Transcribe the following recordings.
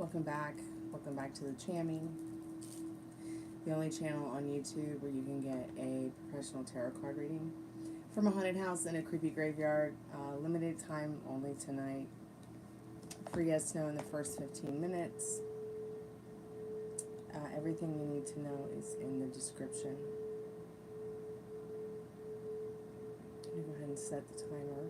Welcome back. Welcome back to the Chammy, the only channel on YouTube where you can get a professional tarot card reading from a haunted house in a creepy graveyard. Limited time only tonight. Free yes, no in the first 15 minutes. Everything you need to know is in the description. I'm going to go ahead and set the timer.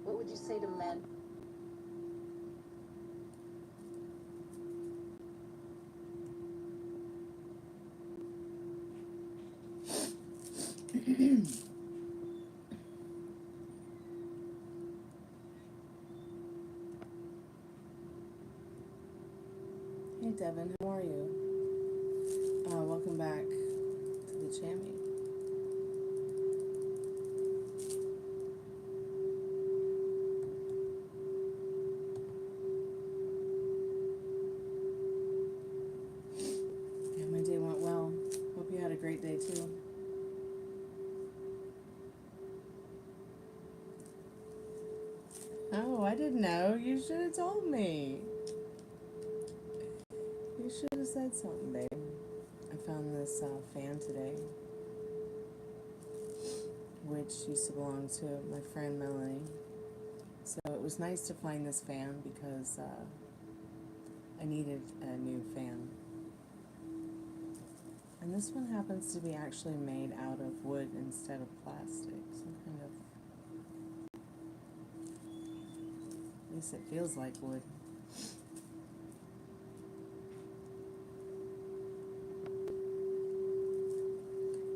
What would you say to men? Hey Devin, how are you? Welcome back to the Chammy. Yeah, my day went well. Hope you had a great day too. Oh, I didn't know. You should have told me. You should have said something, babe. I found this fan today, which used to belong to my friend Melanie. So it was nice to find this fan because I needed a new fan. And this one happens to be actually made out of wood instead of plastic. Some kind of, at least it feels like wood.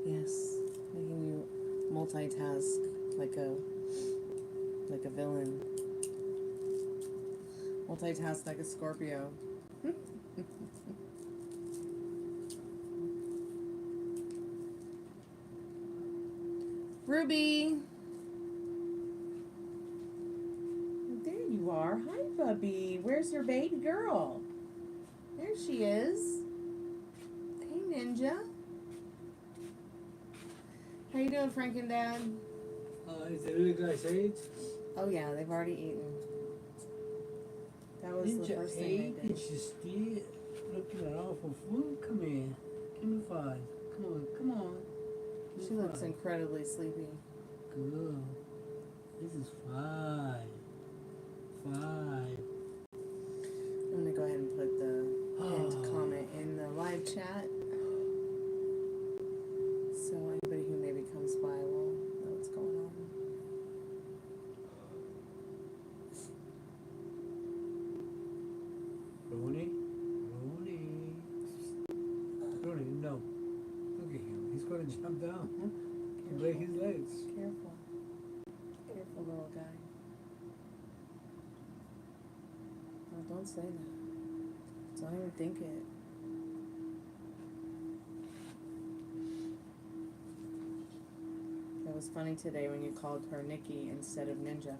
Yes, making you multitask like a villain. Multitask like a Scorpio. Ruby! There you are. Hi, Bubby. Where's your baby girl? There she is. Hey, Ninja. How you doing, Franken Dad? Is it really guys ate? Oh yeah, they've already eaten. That was the Ninja first thing ate they and did. she's still looking around for food. Come here. Give me 5. Come on, come on. Give She me looks 5. incredibly sleepy. Good. This is 5. 5. I'm gonna go ahead and put the pinned comment in the live chat, so anybody who maybe comes by will know what's going on. Rooney? Rooney, no. Look at him. He's going to jump down and break his legs. Careful. Careful, little guy. Oh, don't say that. Don't even think it. That was funny today when you called her Nikki instead of Ninja.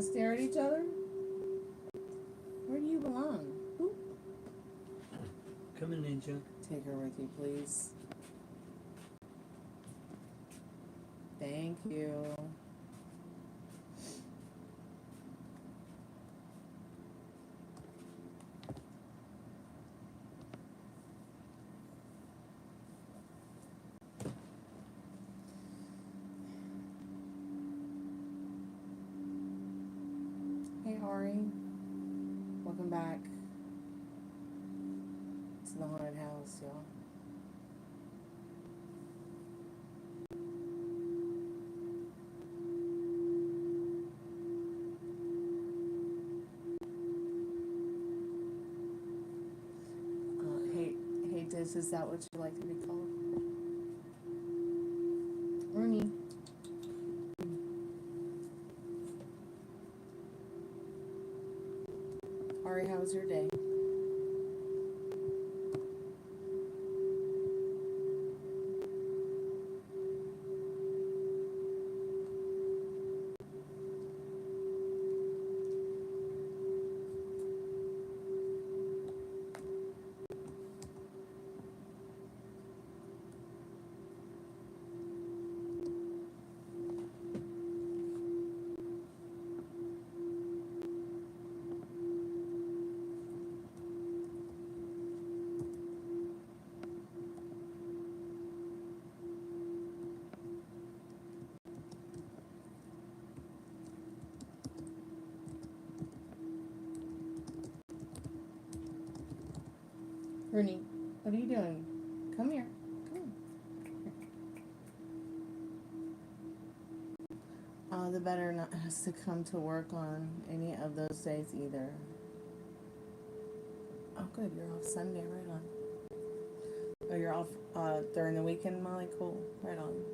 Stare at each other? Where do you belong? Oop. Come in, Ninja. Take her with you, please. Thank you. Hey, Ari. Welcome back to the haunted house, y'all. Scientist, is that what you like to be called? Rooney. Ari, how was your day? Rooney, what are you doing? Come here. Come on. The better not has to come to work on any of those days either. Oh, good. You're off Sunday. Right on. Oh, you're off during the weekend, Molly? Cool. Right on.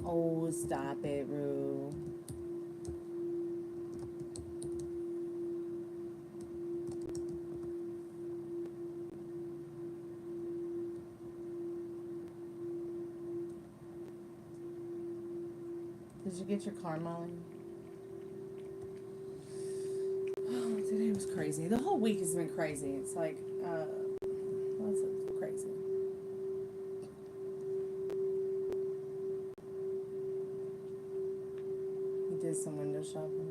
Oh, stop it, Rue. Did you get your car, Molly? Oh, today was crazy. The whole week has been crazy. It's like, what's it crazy? He did some window shopping.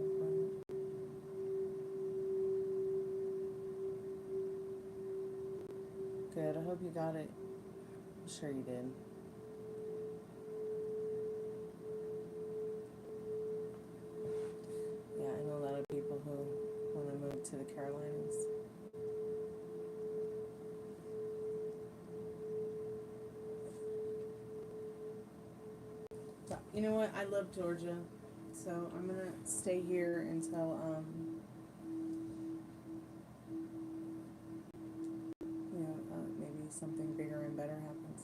Good. I hope you got it. I'm sure you did. Yeah, I know a lot of people who want to move to the Carolinas. But you know what? I love Georgia, so I'm gonna stay here until maybe something bigger and better happens.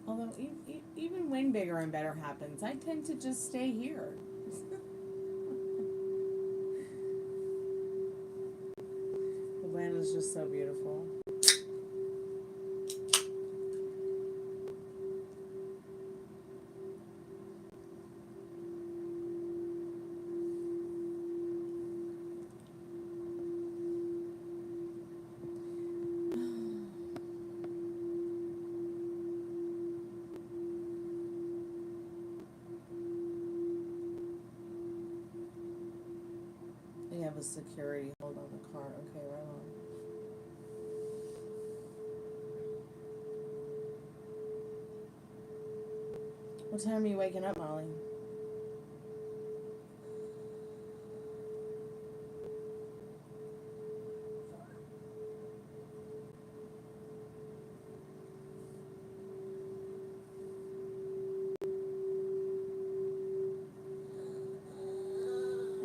Although even when bigger and better happens, I tend to just stay here. Atlanta's just so beautiful. They have a security hold on the car. Okay, right on. What time are you waking up, Molly?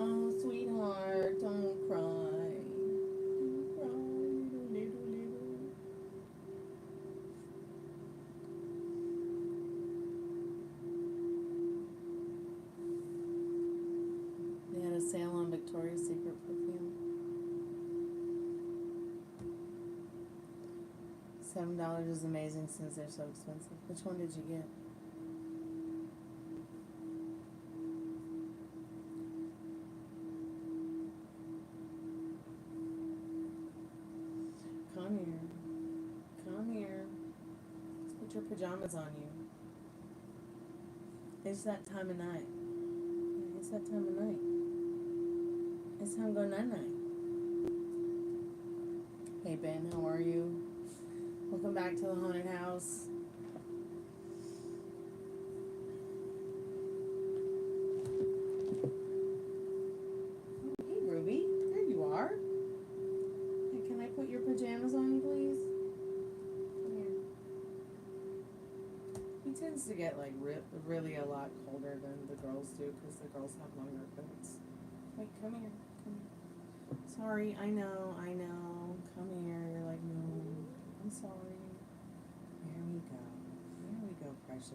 Oh, sweetheart, don't cry. Don't cry, little. They had a sale on Victoria's Secret perfume. $7 is amazing since they're so expensive. Which one did you get? Come here. Come here. Let's put your pajamas on you. It's that time of night. It's that time of night. It's time to go night-night. Hey Ben, how are you? Welcome back to the haunted house. Oh, hey Ruby, there you are. Hey, can I put your pajamas on you, please? Come here. He tends to get like really a lot colder than the girls do because the girls have longer coats. Wait, come here. Come here. Sorry, I know. Come here. You're like, no, I'm sorry. There we go. There we go, precious.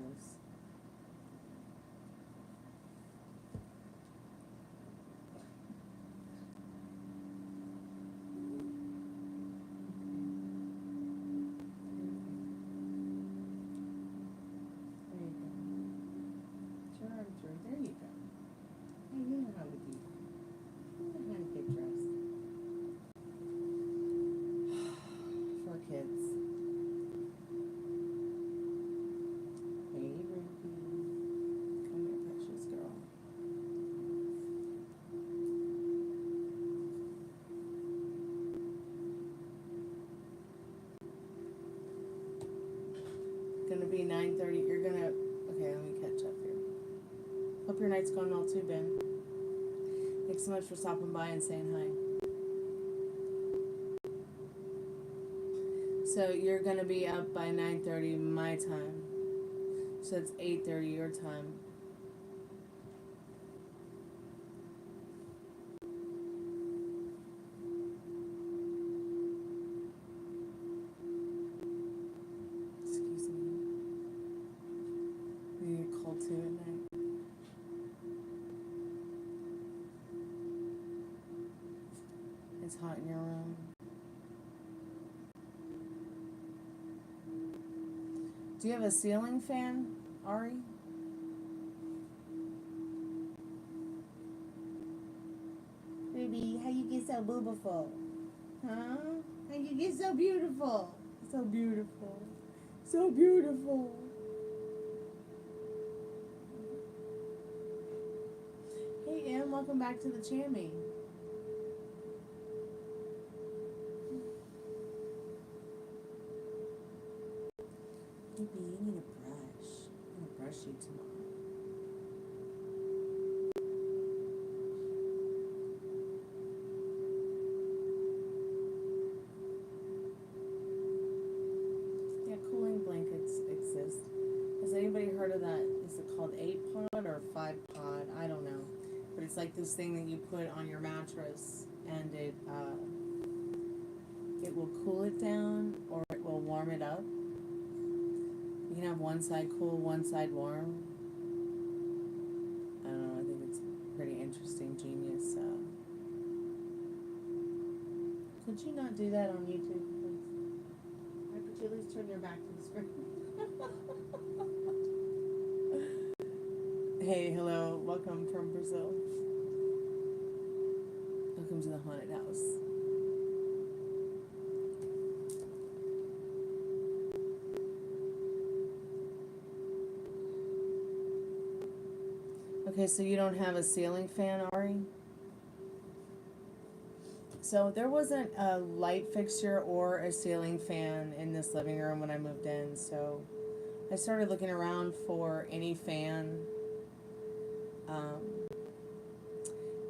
There you go. Put your arm through. There you go. Hey, you know how to do. You know how to get dressed. For kids. Hey, Ruby. Come here, precious girl. Gonna be 9:30. You're gonna. Okay, let me catch up here. Hope your night's going well too, Ben. Thanks so much for stopping by and saying hi. So you're gonna be up by 9:30 my time. So it's 8:30 your time. Excuse me. You get cold too at night. It's hot in your room. Do you have a ceiling fan, Ari? Ruby, how you get so beautiful? Huh? How you get so beautiful? So beautiful. So beautiful. Hey, Em, welcome back to the Chammy. Maybe you need a brush. I'm gonna brush you tomorrow. Yeah, cooling blankets exist. Has anybody heard of that? Is it called 8-pod or 5-pod? I don't know. But it's like this thing that you put on your mattress and it will cool it down or it will warm it up. You can have one side cool, one side warm. I don't know, I think it's pretty interesting, genius. Could you not do that on YouTube, please? Why could you at least turn your back to the screen? Hey, hello, welcome from Brazil. Welcome to the haunted house. Okay, so you don't have a ceiling fan, Ari? So there wasn't a light fixture or a ceiling fan in this living room when I moved in, so I started looking around for any fan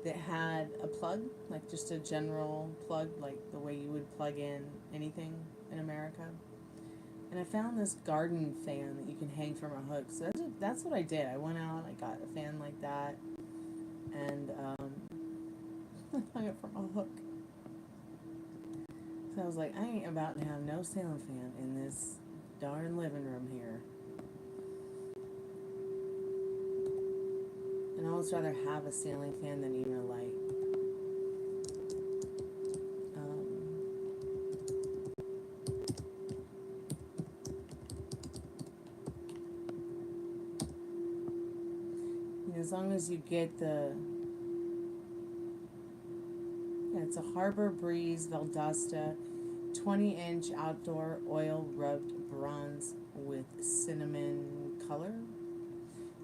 that had a plug, like just a general plug, like the way you would plug in anything in America. And I found this garden fan that you can hang from a hook. So that's what I did. I went out, I got a fan like that, and I hung it from a hook. So I was like, I ain't about to have no ceiling fan in this darn living room here. And I'd almost rather have a ceiling fan than even a light. As long as you get the, yeah, it's a Harbor Breeze Valdosta 20-inch outdoor oil rubbed bronze with cinnamon color.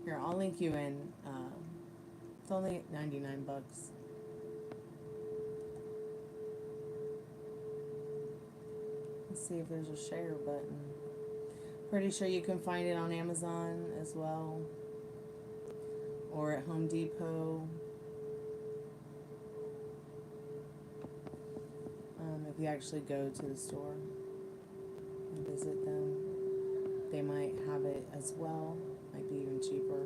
Here, I'll link you in. It's only $99. Let's see if there's a share button. Pretty sure you can find it on Amazon as well, or at Home Depot. If you actually go to the store and visit them, they might have it as well. Might be even cheaper.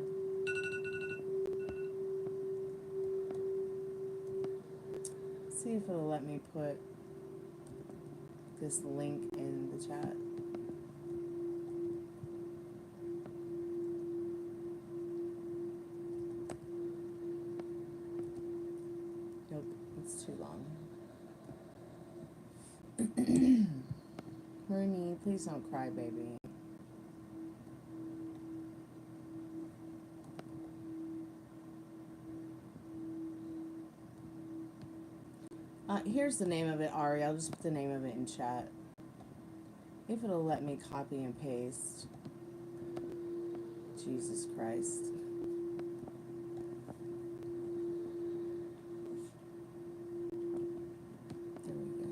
See if it'll let me put this link in the chat. Nope, it's too long. Rooney, please don't cry, baby. Here's the name of it, Ari. I'll just put the name of it in chat. If it'll let me copy and paste. Jesus Christ. There we go.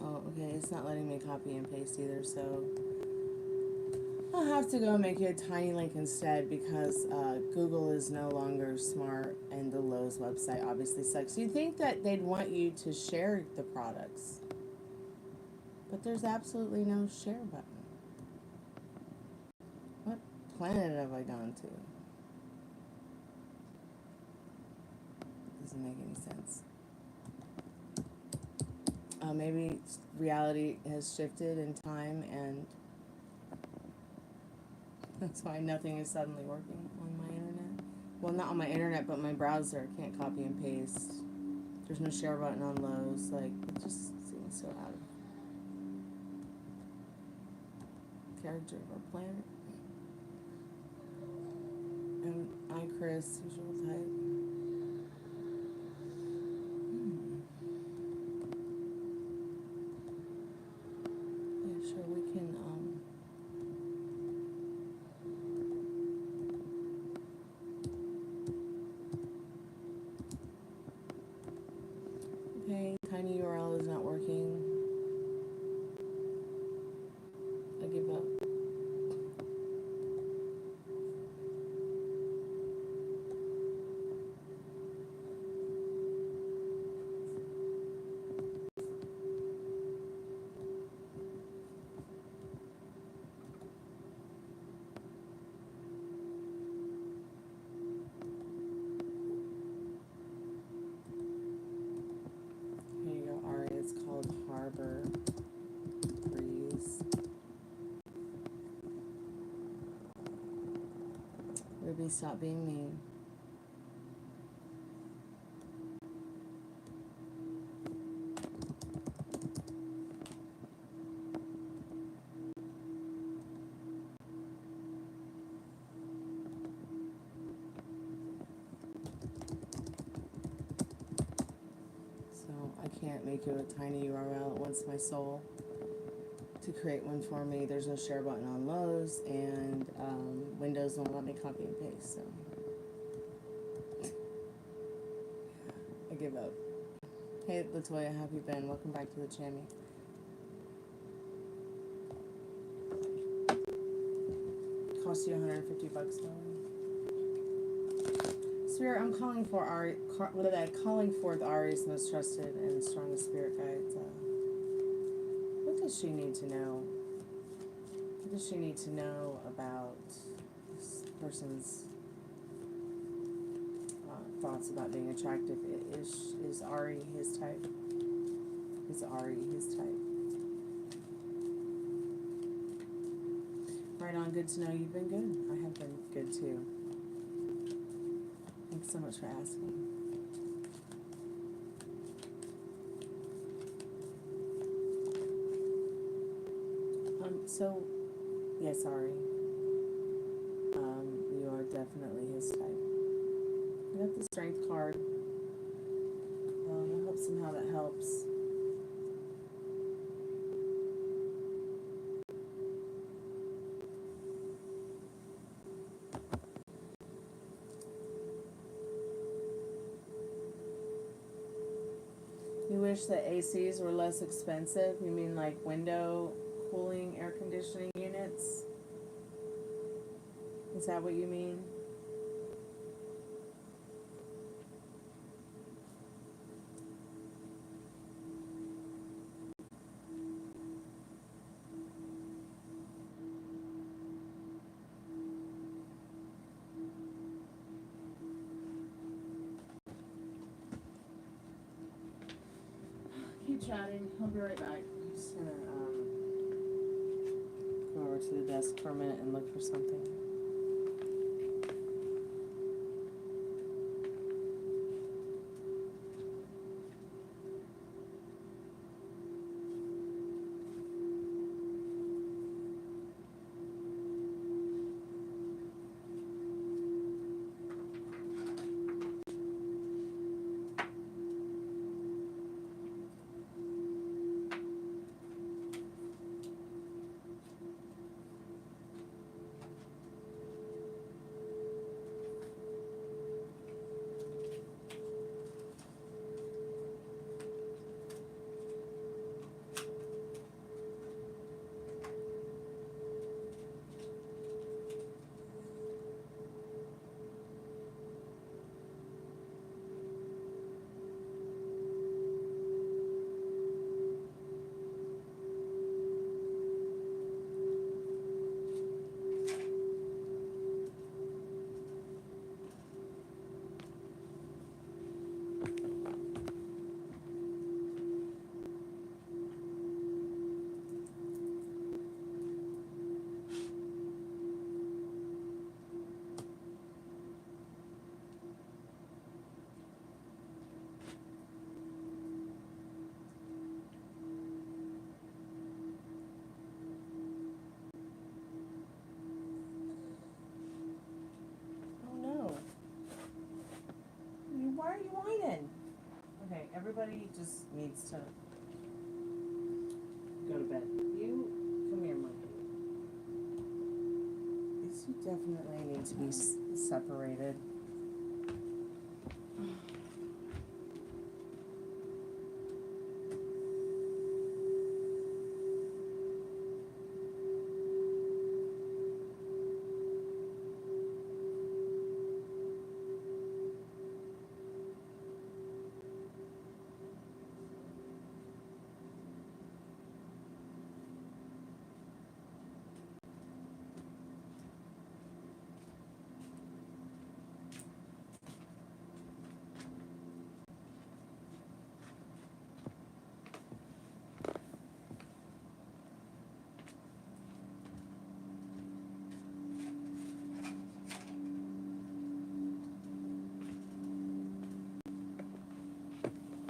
Oh, okay. It's not letting me copy and paste either, so I'll have to go make you a tiny link instead because Google is no longer smart and the Lowe's website obviously sucks. You'd think that they'd want you to share the products, but there's absolutely no share button. What planet have I gone to? Doesn't make any sense. Maybe reality has shifted in time and that's why nothing is suddenly working on my internet. Well, not on my internet, but my browser. I can't copy and paste. There's no share button on Lowe's. Like, it just seems so out of character of our planet. And I, Chris, usual type. Yeah, sure, we can, okay, tiny URL is not working. I give up. Here you go, Ari. It's called Harbor Breeze. Ruby, stop being mean. So I can't make you a tiny URL. It wants my soul to create one for me. There's no share button on Lowe's, and Windows won't let me copy and paste, so I give up. Hey, Latoya, how have you been? Welcome back to the channel. Cost you $150, darling. Spirit, I'm calling for calling forth Ari's most trusted and strongest spirit guides. What does she need to know? What does she need to know about this person's thoughts about being attractive? Is Ari his type? Is Ari his type? Right on, good to know you've been good. I have been good too. Thanks so much for asking. So, yes, Ari. You are definitely his type. I got the strength card. I hope somehow that helps. You wish that ACs were less expensive? You mean like window cooling air conditioning units? Is that what you mean? Keep chatting. I'll be right back. I'm just gonna go over to the desk for a minute and look for something. Why are you whining? Okay, everybody just needs to go to bed. You, come here, monkey. These two definitely need to be separated.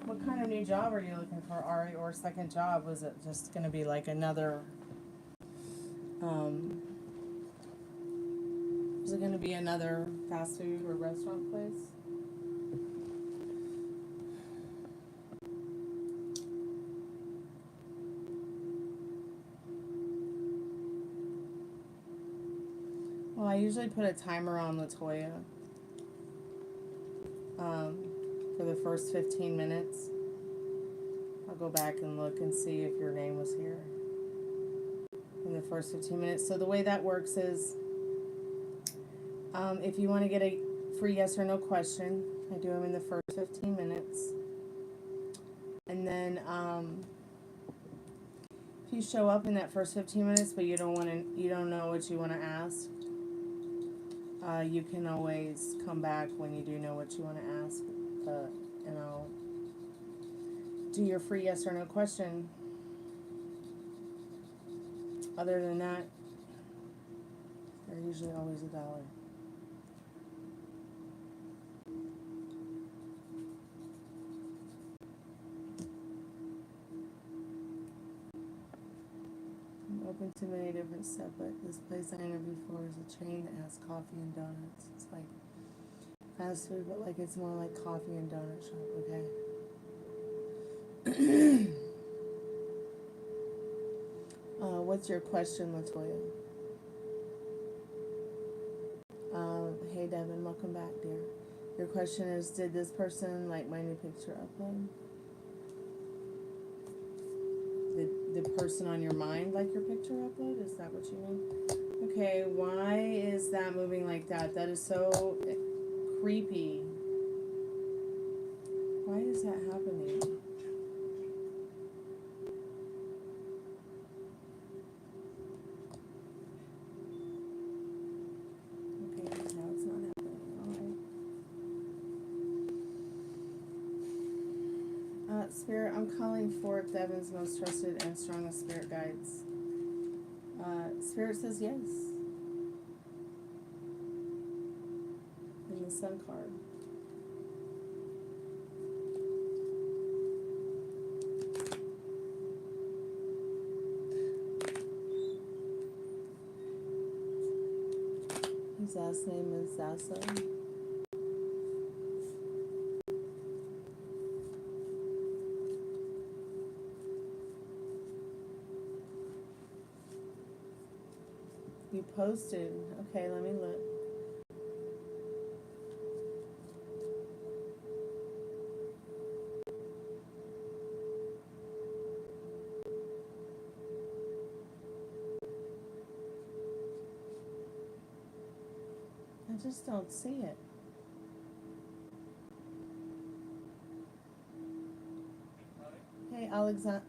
What kind of new job are you looking for, Ari, or second job? Was it just going to be like another, was it going to be another fast food or restaurant place? Well, I usually put a timer on Latoya. For the first 15 minutes. I'll go back and look and see if your name was here in the first 15 minutes. So the way that works is, if you want to get a free yes or no question, I do them in the first 15 minutes. And then, if you show up in that first 15 minutes, but you don't know what you want to ask, you can always come back when you do know what you want to ask. And I'll do your free yes or no question. Other than that, they're usually always $1. I'm open to many different stuff, but this place I interviewed for is a chain that has coffee and donuts. It's like fast food, but like it's more like coffee and donut shop, okay? What's your question, Latoya? Hey Devin, welcome back, dear. Your question is, did this person like my new picture upload? the person on your mind, like your picture upload? Is that what you mean? Okay, why is that moving like that? That is so creepy. Why is that happening? Okay, now it's not happening. Alright. Spirit, I'm calling for Devin's most trusted and strongest spirit guides. Spirit says yes. In the Sun card. His last name is Zasa. You posted. Okay, let me look. I just don't see it. Hey, Alexander.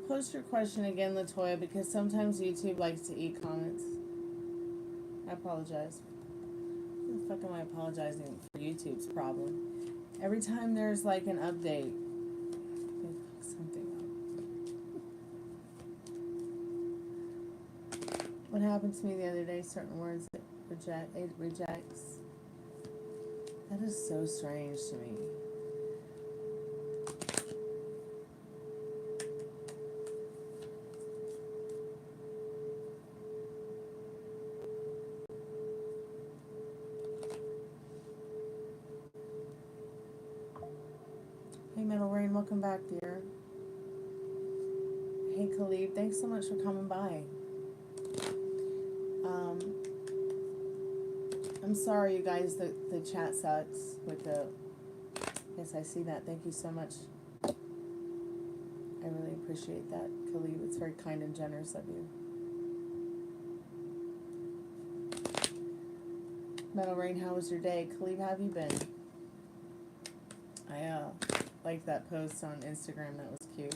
Post your question again, Latoya, because sometimes YouTube likes to eat comments. I apologize. What the fuck am I apologizing for? YouTube's problem. Every time there's like an update, they fuck something up. What happened to me the other day? Certain words it rejects. That is so strange to me. Metal Rain, welcome back, dear. Hey, Khalid, thanks so much for coming by. I'm sorry, you guys, the chat sucks with the... Yes, I see that. Thank you so much. I really appreciate that, Khalid. It's very kind and generous of you. Metal Rain, how was your day? Khalid, how have you been? I, liked that post on Instagram. That was cute.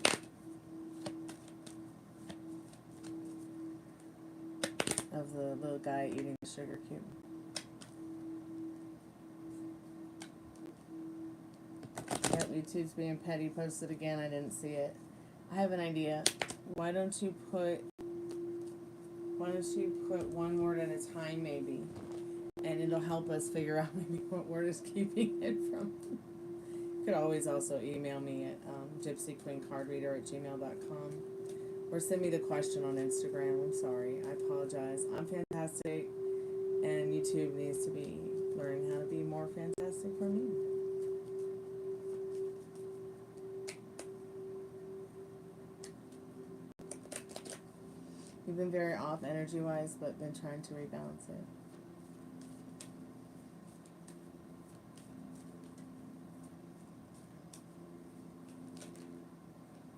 Of the little guy eating the sugar cube. Yep, YouTube's being petty. Posted again. I didn't see it. I have an idea. Why don't you put one word at a time, maybe, and it'll help us figure out maybe what word is keeping it from. You could always also email me at gypsyqueencardreader@gmail.com or send me the question on Instagram. I'm sorry. I apologize. I'm fantastic, and YouTube needs to be learning how to be more fantastic for me. You've been very off energy-wise, but been trying to rebalance it.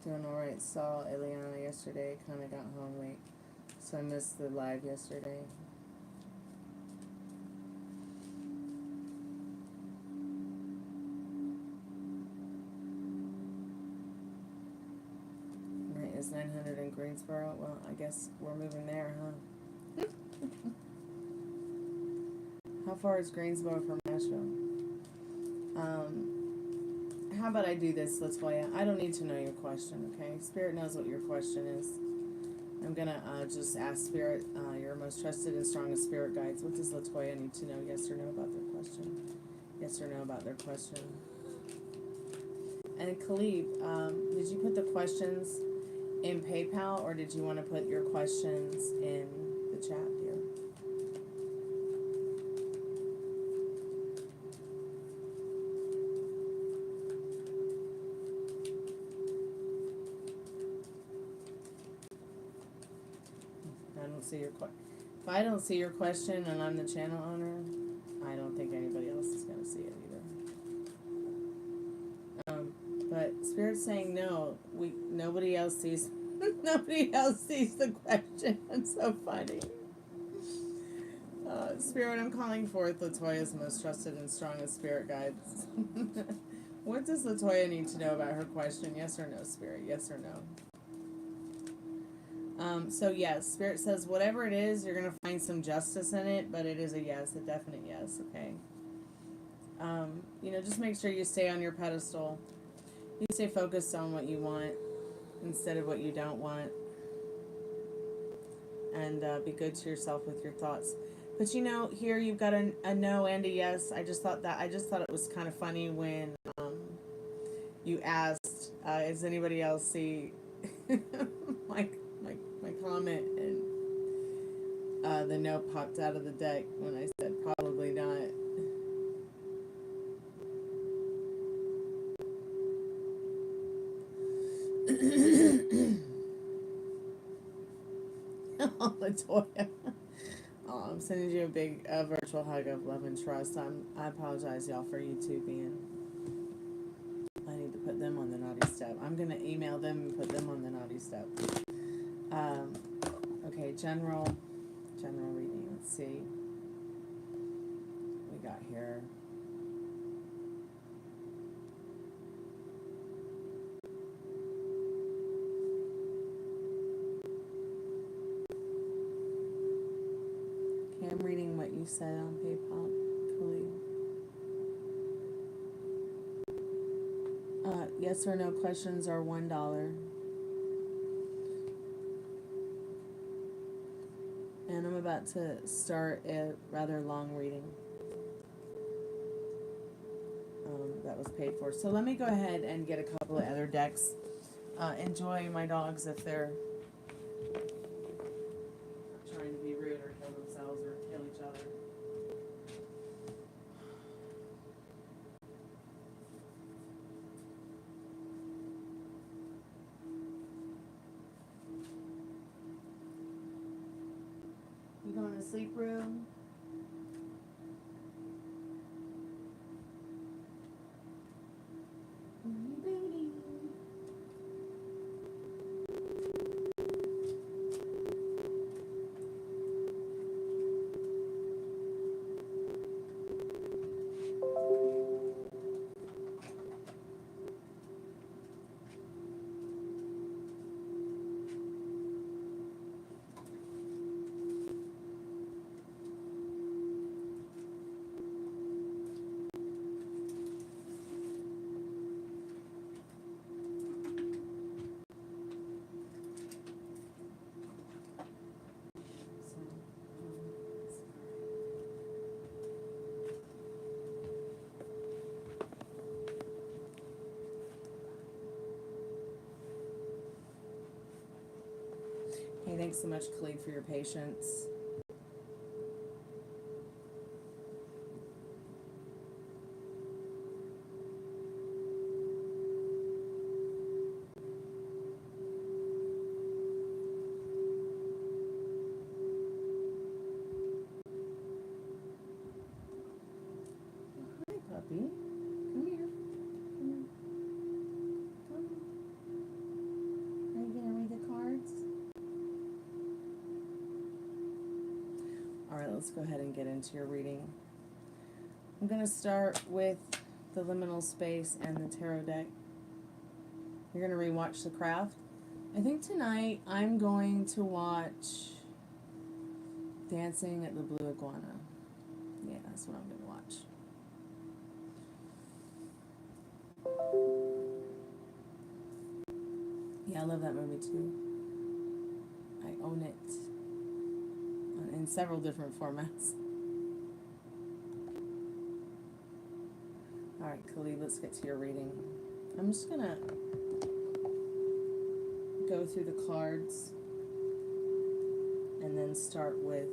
Doing alright. Saw Eliana yesterday. Kind of got home late, so I missed the live yesterday. Right, is 900 in Greensboro? Well, I guess we're moving there, huh? How far is Greensboro from Nashville? How about I do this, Latoya? I don't need to know your question, okay? Spirit knows what your question is. I'm gonna just ask Spirit, your most trusted and strongest spirit guides. What does Latoya need to know? Yes or no about their question? Yes or no about their question? And Khalid, did you put the questions in PayPal, or did you want to put your questions in the chat here? don't see your if I don't see your question and I'm the channel owner, I don't think anybody else is gonna see it either. But Spirit's saying no. Nobody else sees. Nobody else sees the question. It's so funny. Spirit, I'm calling forth Latoya's most trusted and strongest spirit guides. What does Latoya need to know about her question? Yes or no, Spirit? Yes or no? So yes, Spirit says whatever it is, you're gonna find some justice in it, but it is a yes, a definite yes. Okay. You know, just make sure you stay on your pedestal. You stay focused on what you want instead of what you don't want, and be good to yourself with your thoughts. But you know, here you've got a no and a yes. I just thought it was kind of funny when you asked, "Does anybody else see my comment?" And the no popped out of the deck when I said probably not. Oh, Latoya. Oh, I'm sending you a big virtual hug of love and trust. I apologize, y'all, for YouTube being. I need to put them on the naughty step. I'm gonna email them and put them on the naughty step. Okay, general reading. Let's see. What we got here. I'm reading what you said on PayPal, Khalil. Yes or no questions are $1. And I'm about to start a rather long reading. That was paid for. So let me go ahead and get a couple of other decks. Enjoy my dogs if they're trying to be rude or kill themselves or kill each other. You going to sleep, Rue? Hey, thanks so much, Khalid, for your patience. Hi, puppy. Come here. Come here. Come. Are you gonna read the cards? Alright, let's go ahead and get into your reading. I'm going to start with the liminal space and the tarot deck. You're going to rewatch The Craft. I think tonight I'm going to watch Dancing at the Blue Iguana. Yeah, that's what I'm going to watch. Yeah, I love that movie too. I own it in several different formats. Alright, Khalid, let's get to your reading. I'm just gonna go through the cards and then start with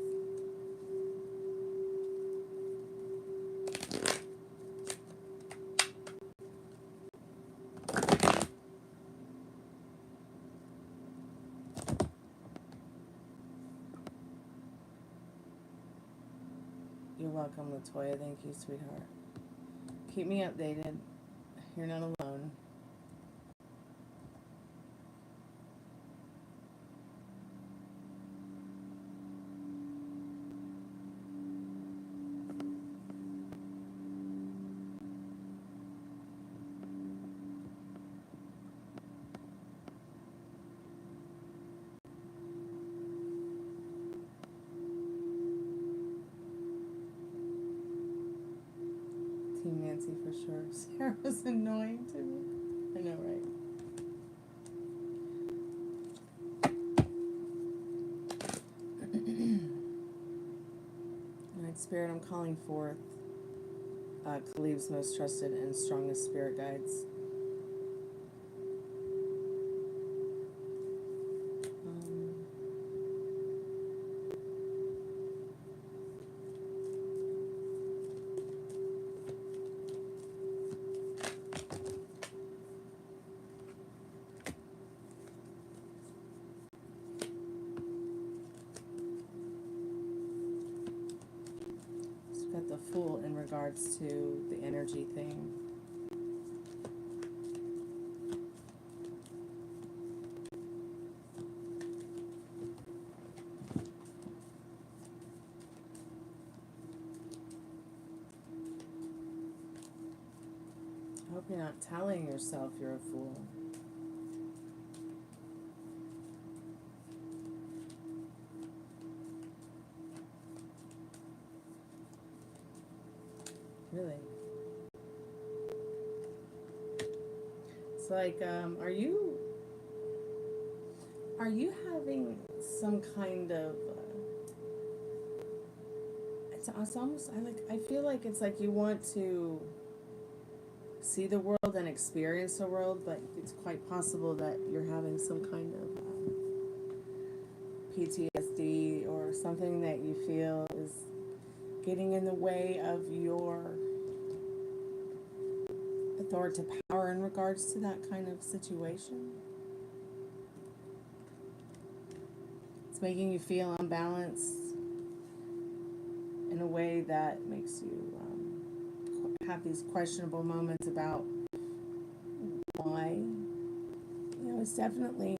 welcome, Latoya. Thank you, sweetheart. Keep me updated. You're not alone. Team Nancy for sure. Sarah was annoying to me. I know, right? Alright, Spirit, I'm calling forth Khalib's most trusted and strongest spirit guides. Got the Fool in regards to the energy thing. I hope you're not telling yourself you're a fool. Really? It's like, are you having some kind of, it's almost, I feel like it's like you want to see the world and experience the world, but it's quite possible that you're having some kind of PTSD or something that you feel is getting in the way of your authoritative power in regards to that kind of situation. It's making you feel unbalanced in a way that makes you have these questionable moments about why. You know, it's definitely,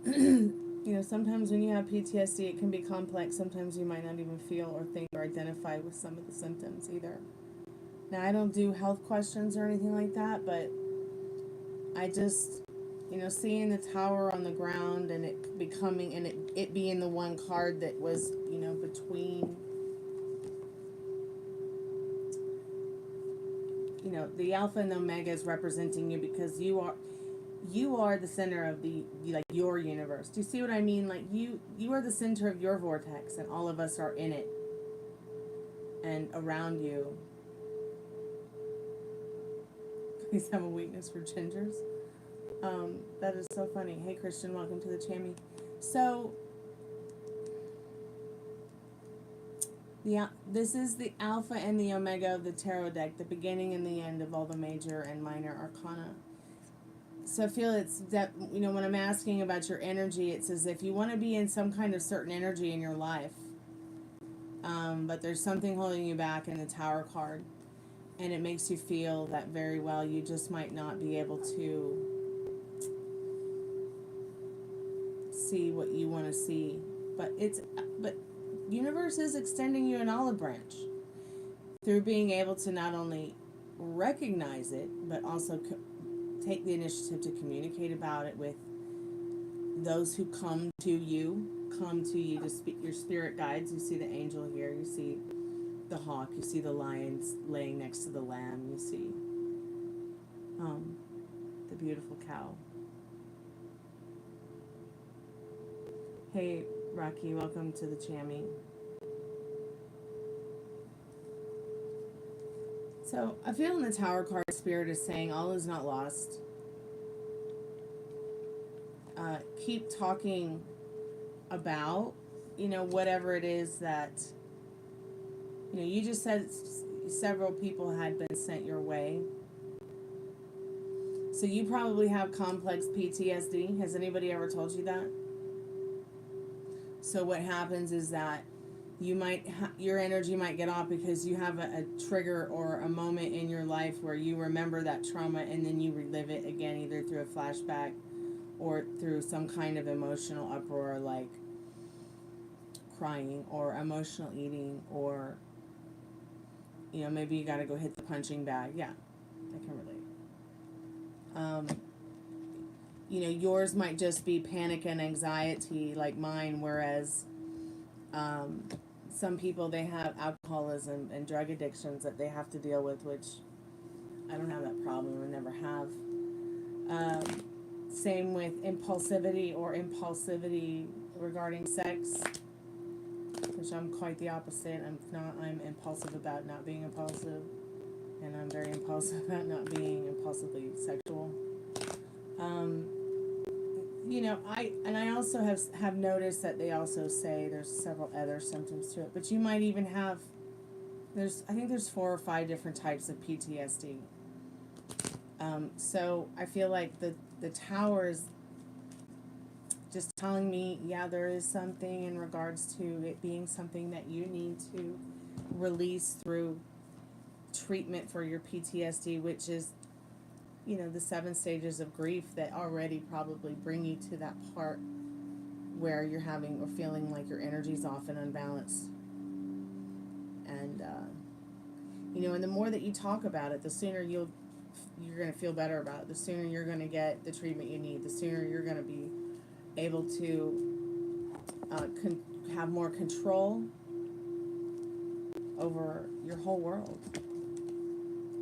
you know, sometimes when you have PTSD, it can be complex. Sometimes you might not even feel or think or identify with some of the symptoms either. Now, I don't do health questions or anything like that, but I just, you know, seeing the tower on the ground and it becoming, and it being the one card that was, you know, between, you know, the Alpha and the Omega is representing you because you are the center of the, like, your universe. Do you see what I mean? Like, you are the center of your vortex, and all of us are in it and around you. Please have a weakness for gingers. That is so funny. Hey, Christian, welcome to the Chammy. So, yeah, this is the Alpha and the Omega of the Tarot deck, the beginning and the end of all the major and minor arcana. So I feel it's that, you know, when I'm asking about your energy, it's as if you want to be in some kind of certain energy in your life, but there's something holding you back in the Tower card, and it makes you feel that very well you just might not be able to see what you want to see, but universe is extending you an olive branch through being able to not only recognize it, but also take the initiative to communicate about it with those who come to you to speak, your spirit guides. You see the angel here, you see the hawk, you see the lions laying next to the lamb, you see the beautiful cow. Hey, Rocky, welcome to the Chammy. So, I feel in the Tower card, Spirit is saying all is not lost. Keep talking about, you know, whatever it is that, you know, you just said several people had been sent your way. So you probably have complex PTSD. Has anybody ever told you that? So what happens is that your energy might get off because you have a trigger or a moment in your life where you remember that trauma and then you relive it again, either through a flashback or through some kind of emotional uproar, like crying or emotional eating, or maybe you got to go hit the punching bag. Yeah, I can relate. Yours might just be panic and anxiety like mine, whereas some people, they have alcoholism and drug addictions that they have to deal with, which I don't have that problem and never have. Same with impulsivity regarding sex, which I'm quite the opposite. I'm impulsive about not being impulsive, and I'm very impulsive about not being impulsively sexual. I also have noticed that they also say there's several other symptoms to it, but you might even have, I think there's 4 or 5 different types of PTSD. So I feel like the tower is just telling me, yeah, there is something in regards to it being something that you need to release through treatment for your PTSD, which is the 7 stages of grief that already probably bring you to that part where you're having or feeling like your energy's off and unbalanced. And, and the more that you talk about it, the sooner you're going to feel better about it. The sooner you're going to get the treatment you need. The sooner you're going to be able to have more control over your whole world.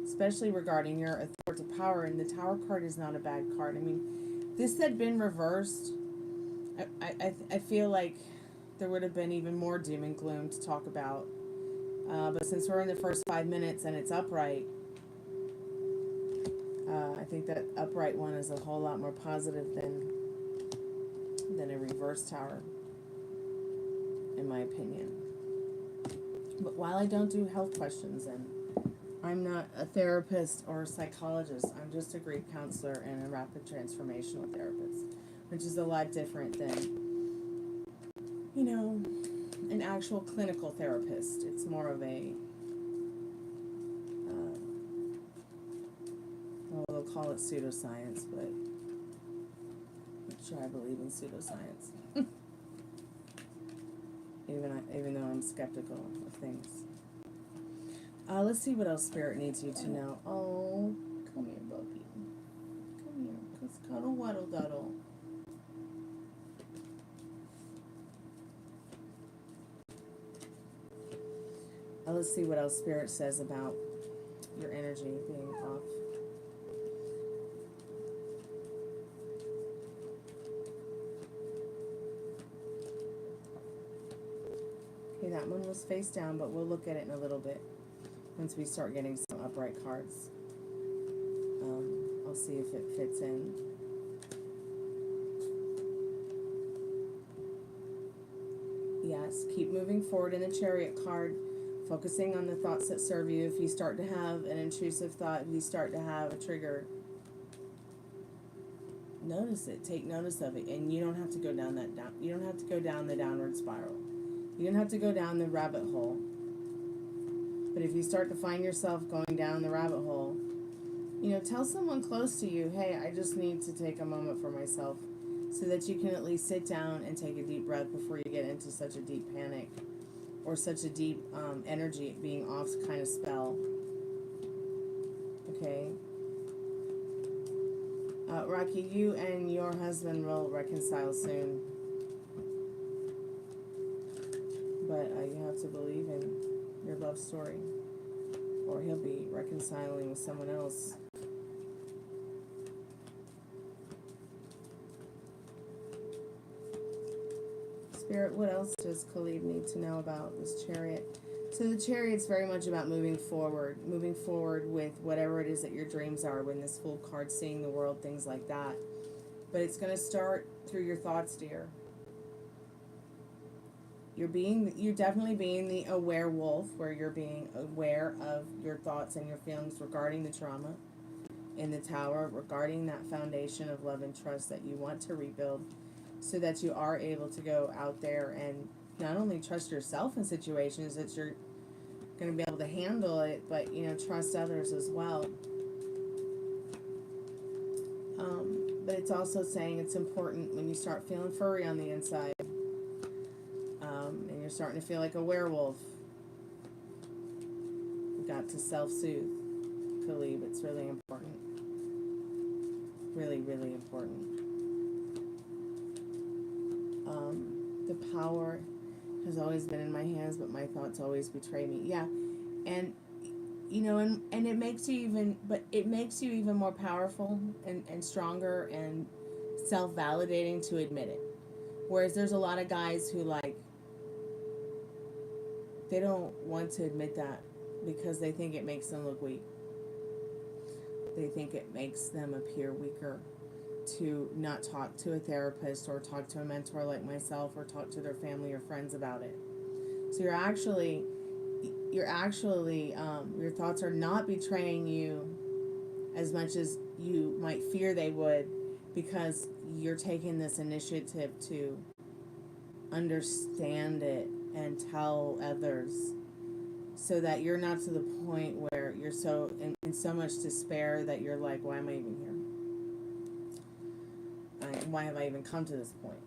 Especially regarding your authoritative power, and the Tower card is not a bad card. I mean, this had been reversed, I feel like there would have been even more doom and gloom to talk about. But since we're in the first 5 minutes and it's upright, I think that upright one is a whole lot more positive than a reverse Tower, in my opinion. But while I don't do health questions, and I'm not a therapist or a psychologist, I'm just a grief counselor and a rapid transformational therapist, which is a lot different than, an actual clinical therapist. It's more of a, they'll call it pseudoscience, but I'm not sure I believe in pseudoscience. Even though I'm skeptical of things. Let's see what else Spirit needs you to know. Oh, come here, Bucky. Come here. Let's cuddle, waddle, duddle. Let's see what else Spirit says about your energy being off. Okay, that one was face down, but we'll look at it in a little bit. Once we start getting some upright cards, I'll see if it fits in. Yes, keep moving forward in the Chariot card, focusing on the thoughts that serve you. If you start to have an intrusive thought, if you start to have a trigger, notice it, take notice of it, and you don't have to go down you don't have to go down the downward spiral. You don't have to go down the rabbit hole. But if you start to find yourself going down the rabbit hole, tell someone close to you, hey, I just need to take a moment for myself, so that you can at least sit down and take a deep breath before you get into such a deep panic or such a deep energy being off kind of spell. Okay? Rocky, you and your husband will reconcile soon. But you have to believe in your love story, or he'll be reconciling with someone else. Spirit, what else does Khalid need to know about this Chariot? So the Chariot's very much about moving forward with whatever it is that your dreams are, when this Fool card, seeing the world, things like that. But it's going to start through your thoughts, dear. You're definitely being the aware wolf, where you're being aware of your thoughts and your feelings regarding the trauma in the Tower, regarding that foundation of love and trust that you want to rebuild, so that you are able to go out there and not only trust yourself in situations that you're going to be able to handle it, but, you know, trust others as well. But it's also saying it's important when you start feeling furry on the inside, and you're starting to feel like a werewolf. You got to self-soothe, Khalib. It's really important. Really, really important. The power has always been in my hands, but my thoughts always betray me. Yeah, and you know, and it makes you even, but it makes you even more powerful and stronger and self-validating to admit it. Whereas there's a lot of guys who, like, they don't want to admit that because they think it makes them look weak. They think it makes them appear weaker to not talk to a therapist or talk to a mentor like myself or talk to their family or friends about it. So you're actually your thoughts are not betraying you as much as you might fear they would, because you're taking this initiative to understand it and tell others, so that you're not to the point where you're so in so much despair that you're like, why am I even here? Why have I even come to this point?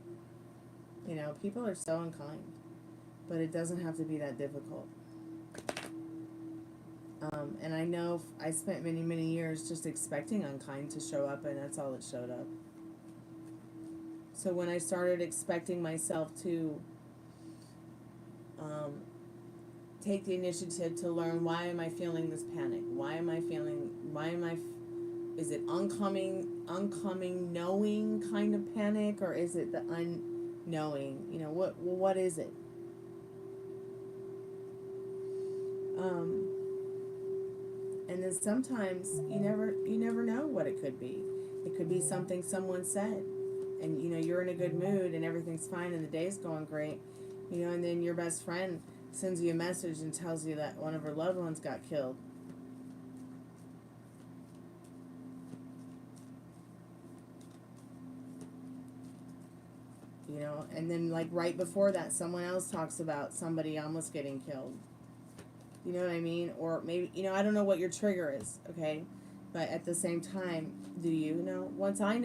You know, people are so unkind, but it doesn't have to be that difficult. And I know I spent many, many years just expecting unkind to show up, and that's all that showed up. So when I started expecting myself to take the initiative to learn, why am I feeling this panic? Is it oncoming, knowing kind of panic, or is it the unknowing? You know, what is it? And then sometimes you never know what it could be. It could be something someone said, and you know, you're in a good mood and everything's fine and the day's going great, you know, and then your best friend sends you a message and tells you that one of her loved ones got killed. You know, and then like right before that, someone else talks about somebody almost getting killed. You know what I mean? Or maybe, you know, I don't know what your trigger is, okay? But at the same time, do you know? Once I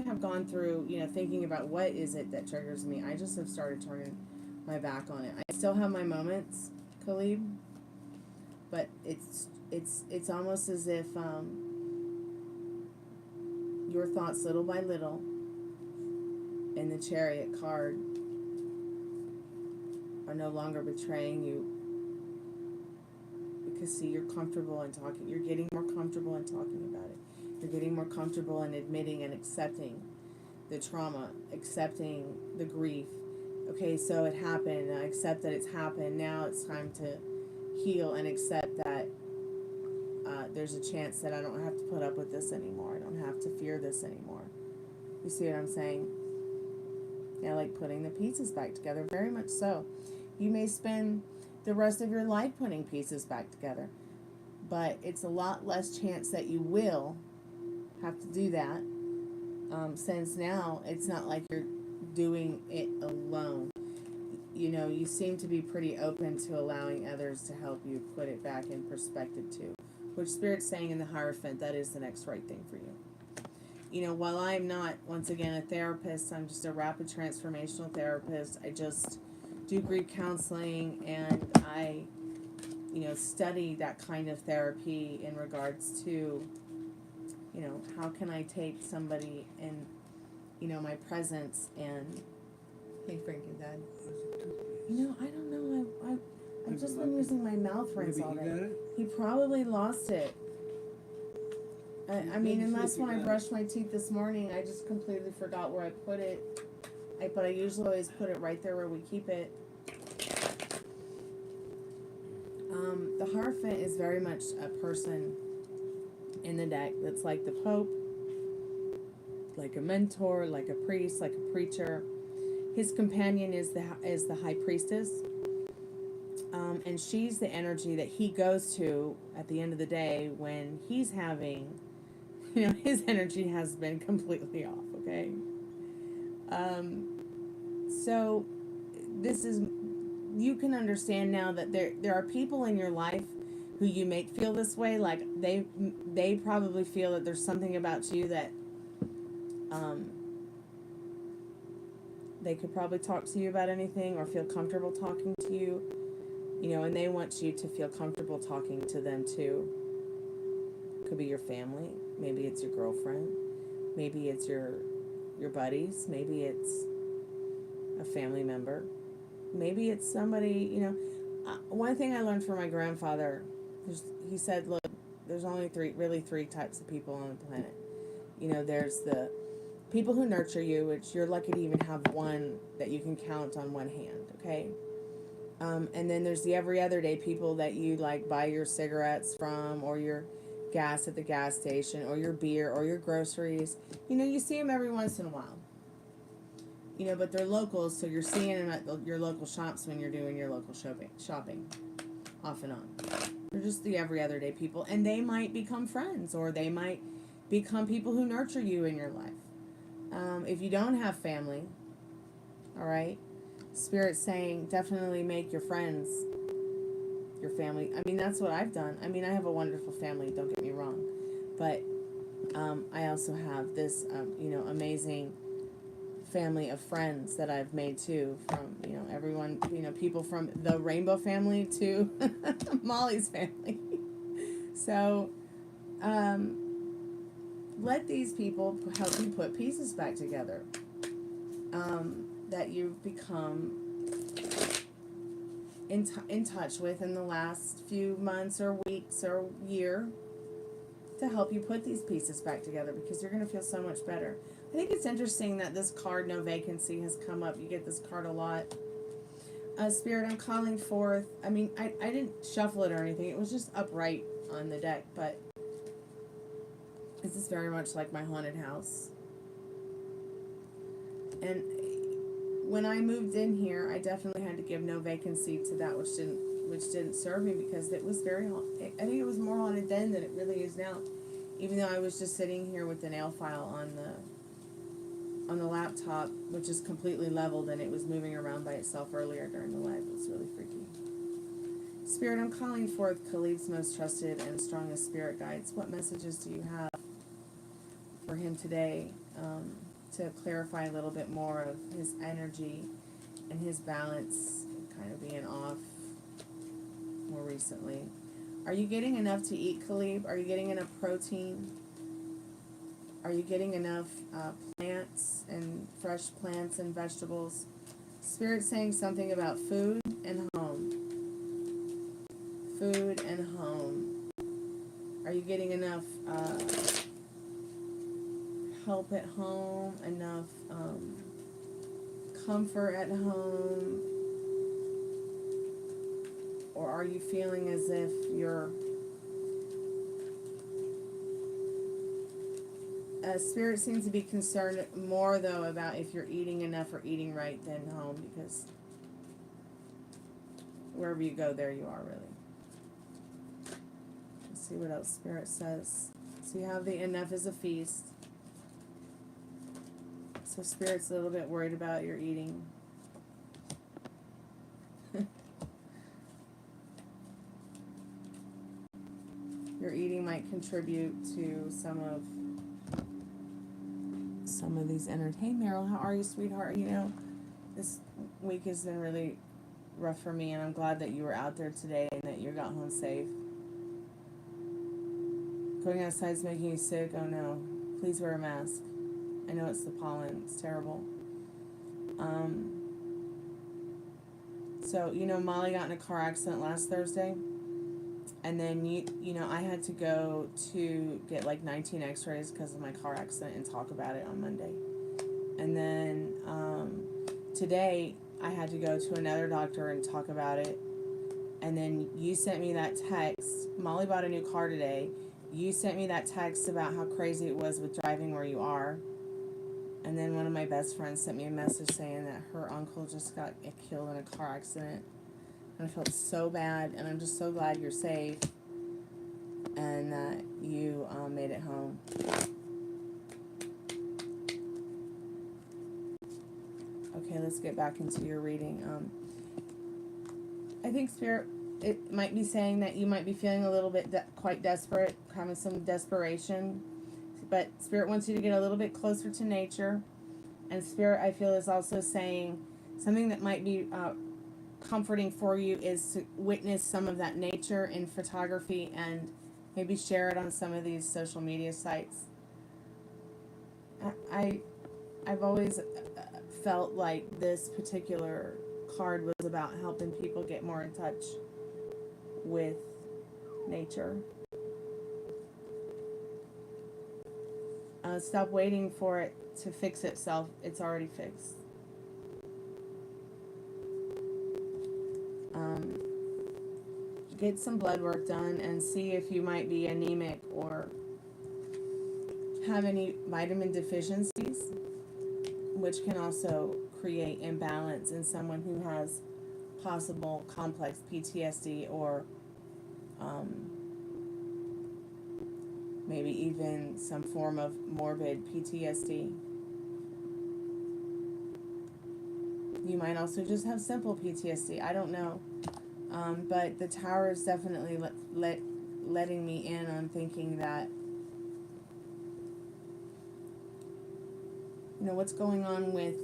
have gone through, you know, thinking about what is it that triggers me, I just have started turning my back on it. I still have my moments, Khalib, but it's almost as if your thoughts, little by little, in the Chariot card, are no longer betraying you. Because see, you're comfortable in talking. You're getting more comfortable in talking about it. You're getting more comfortable in admitting and accepting the trauma, accepting the grief. Okay, so it happened. I accept that it's happened. Now it's time to heal and accept that there's a chance that I don't have to put up with this anymore. I don't have to fear this anymore. You see what I'm saying? Yeah, like putting the pieces back together. Very much so. You may spend the rest of your life putting pieces back together, but it's a lot less chance that you will have to do that, since now it's not like you're doing it alone. You know, you seem to be pretty open to allowing others to help you put it back in perspective too, which Spirit's saying in the Hierophant, that is the next right thing for you. You know, while I'm not, once again, a therapist, I'm just a rapid transformational therapist. I just do grief counseling, and I, you know, study that kind of therapy in regards to, you know, how can I take somebody in, you know, my presence and, hey Frankie, Dad. You know, I don't know, I've just been using my mouth rinse all day. He probably lost it. I mean, unless when I brushed my teeth this morning, I just completely forgot where I put it. But I usually always put it right there where we keep it. The Hierophant is very much a person in the deck that's like the Pope, like a mentor, like a priest, like a preacher. His companion is the High Priestess, and she's the energy that he goes to at the end of the day when he's having, you know, his energy has been completely off. Okay, so this is, you can understand now that there are people in your life who you make feel this way. Like they probably feel that there's something about you that they could probably talk to you about anything or feel comfortable talking to you, you know, and they want you to feel comfortable talking to them too. Could be your family, maybe it's your girlfriend, maybe it's your buddies, maybe it's a family member, maybe it's somebody, you know. One thing I learned from my grandfather, he said, look, there's only three types of people on the planet. You know, there's the people who nurture you, which you're lucky to even have one that you can count on one hand, okay? And then there's the every other day people that you like buy your cigarettes from, or your gas at the gas station, or your beer, or your groceries. You know, you see them every once in a while. You know, but they're locals, so you're seeing them at your local shops when you're doing your local shopping, off and on. They're just the every other day people, and they might become friends, or they might become people who nurture you in your life. If you don't have family, all right, Spirit's saying definitely make your friends your family. I mean, that's what I've done. I mean, I have a wonderful family, don't get me wrong, but I also have this, you know, amazing family of friends that I've made too, from, you know, everyone, you know, people from the Rainbow family to Molly's family. So, let these people help you put pieces back together, that you've become in touch with in the last few months or weeks or year, to help you put these pieces back together, because you're going to feel so much better. I think it's interesting that this card, no vacancy, has come up. You get this card a lot. Spirit, I'm calling forth. I mean, I didn't shuffle it or anything. It was just upright on the deck, but this is very much like my haunted house. And when I moved in here, I definitely had to give no vacancy to that which didn't serve me, because it was very, I think it was more haunted then than it really is now. Even though I was just sitting here with the nail file on the laptop, which is completely leveled, and it was moving around by itself earlier during the live. It was really freaky. Spirit, I'm calling forth Khalid's most trusted and strongest spirit guides. What messages do you have for him today, to clarify a little bit more of his energy and his balance kind of being off more recently? Are you getting enough to eat, Khalid? Are you getting enough protein? Are you getting enough plants and fresh plants and vegetables? Spirit saying something about food and home. Food and home. Are you getting enough help at home? Enough comfort at home? Or are you feeling as if you're... Spirit seems to be concerned more, though, about if you're eating enough or eating right than home, because wherever you go, there you are, really. Let's see what else Spirit says. So you have the enough is a feast. So Spirit's a little bit worried about your eating. Your eating might contribute to some of these Hey, Meryl, how are you, sweetheart? You know, this week has been really rough for me, and I'm glad that you were out there today and that you got home safe. Going outside is making you sick. Oh no. Please wear a mask. I know it's the pollen. It's terrible. So, you know, Molly got in a car accident last Thursday. And then, you know, I had to go to get like 19 x-rays because of my car accident and talk about it on Monday. And then today I had to go to another doctor and talk about it. And then you sent me that text. Molly bought a new car today. You sent me that text about how crazy it was with driving where you are. And then one of my best friends sent me a message saying that her uncle just got killed in a car accident. And I felt so bad, and I'm just so glad you're safe and that you made it home. Okay, let's get back into your reading. I think Spirit, it might be saying that you might be feeling a little bit quite desperate, having some desperation. But Spirit wants you to get a little bit closer to nature. And Spirit, I feel, is also saying something that might be comforting for you is to witness some of that nature in photography and maybe share it on some of these social media sites. I've always felt like this particular card was about helping people get more in touch with nature. Stop waiting for it to fix itself. It's already fixed. Get some blood work done and see if you might be anemic or have any vitamin deficiencies, which can also create imbalance in someone who has possible complex PTSD or maybe even some form of morbid PTSD. You might also just have simple PTSD. I don't know. But the Tower is definitely letting me in on thinking that, you know, what's going on with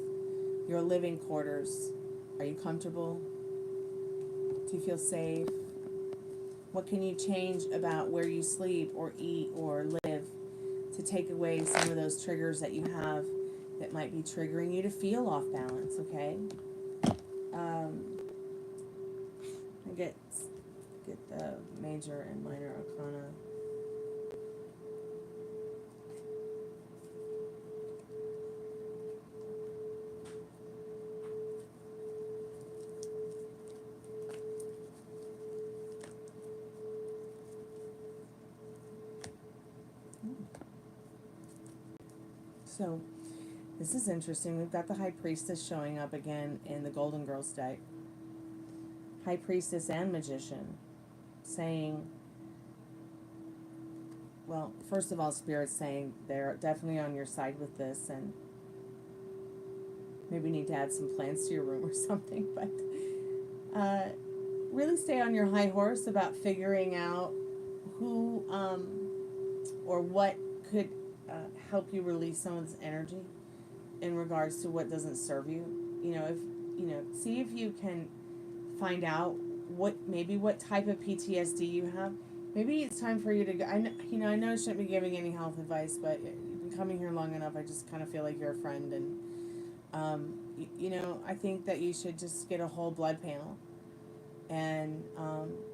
your living quarters? Are you comfortable? Do you feel safe? What can you change about where you sleep or eat or live to take away some of those triggers that you have that might be triggering you to feel off balance, okay? Get the major and minor arcana. So, this is interesting. We've got the High Priestess showing up again in the Golden Girls deck. High Priestess and Magician, saying, well, first of all, Spirit's saying they're definitely on your side with this, and maybe need to add some plants to your room or something, but really stay on your high horse about figuring out who or what could help you release some of this energy in regards to what doesn't serve you. You know, if you know, see if you can find out what type of PTSD you have. Maybe it's time for you to go. I know I shouldn't be giving any health advice, but you've been coming here long enough. I just kind of feel like you're a friend, and you know, I think that you should just get a whole blood panel and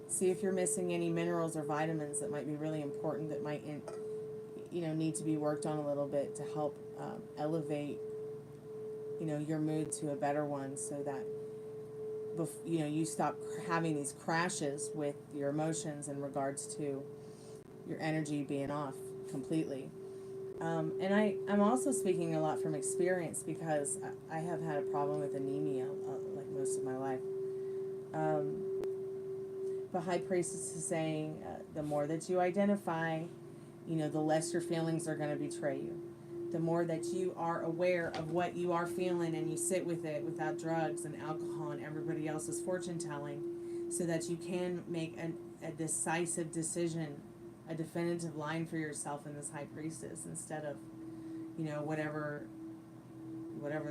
see if you're missing any minerals or vitamins that might be really important, that might need to be worked on a little bit to help elevate your mood to a better one, so that you stop having these crashes with your emotions in regards to your energy being off completely. And I'm also speaking a lot from experience, because I have had a problem with anemia like most of my life. The High Priestess is saying the more that you identify, the less your feelings are going to betray you. The more that you are aware of what you are feeling and you sit with it without drugs and alcohol and everybody else's fortune telling, so that you can make a decisive decision, a definitive line for yourself in this High Priestess, instead of, whatever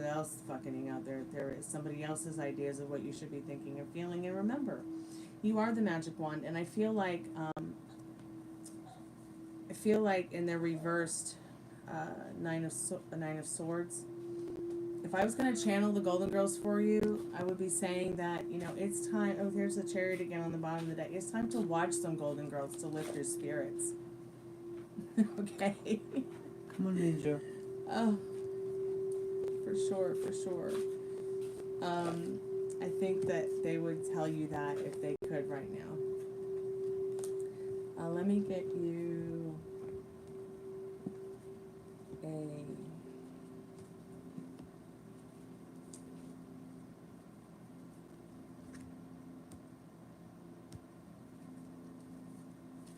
else fucking out there. There is somebody else's ideas of what you should be thinking and feeling. And remember, you are the magic wand. And I feel like in their reversed Nine of Swords, if I was going to channel the Golden Girls for you, I would be saying that, it's time. Oh, here's the Chariot again on the bottom of the deck. It's time to watch some Golden Girls to lift your spirits. Okay? Come on, Ninja. Oh, for sure. I think that they would tell you that if they could right now. Let me get you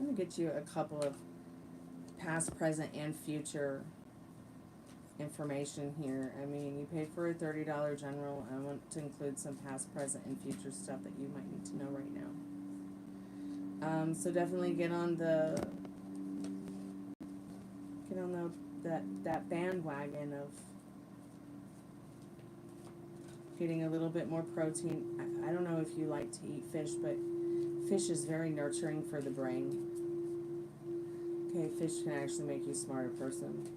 I'm going to get you a couple of past, present, and future information here. I mean, you paid for a $30 general. I want to include some past, present, and future stuff that you might need to know right now. So definitely get on that bandwagon of getting a little bit more protein. I don't know if you like to eat fish, but fish is very nurturing for the brain. Okay, fish can actually make you a smarter person.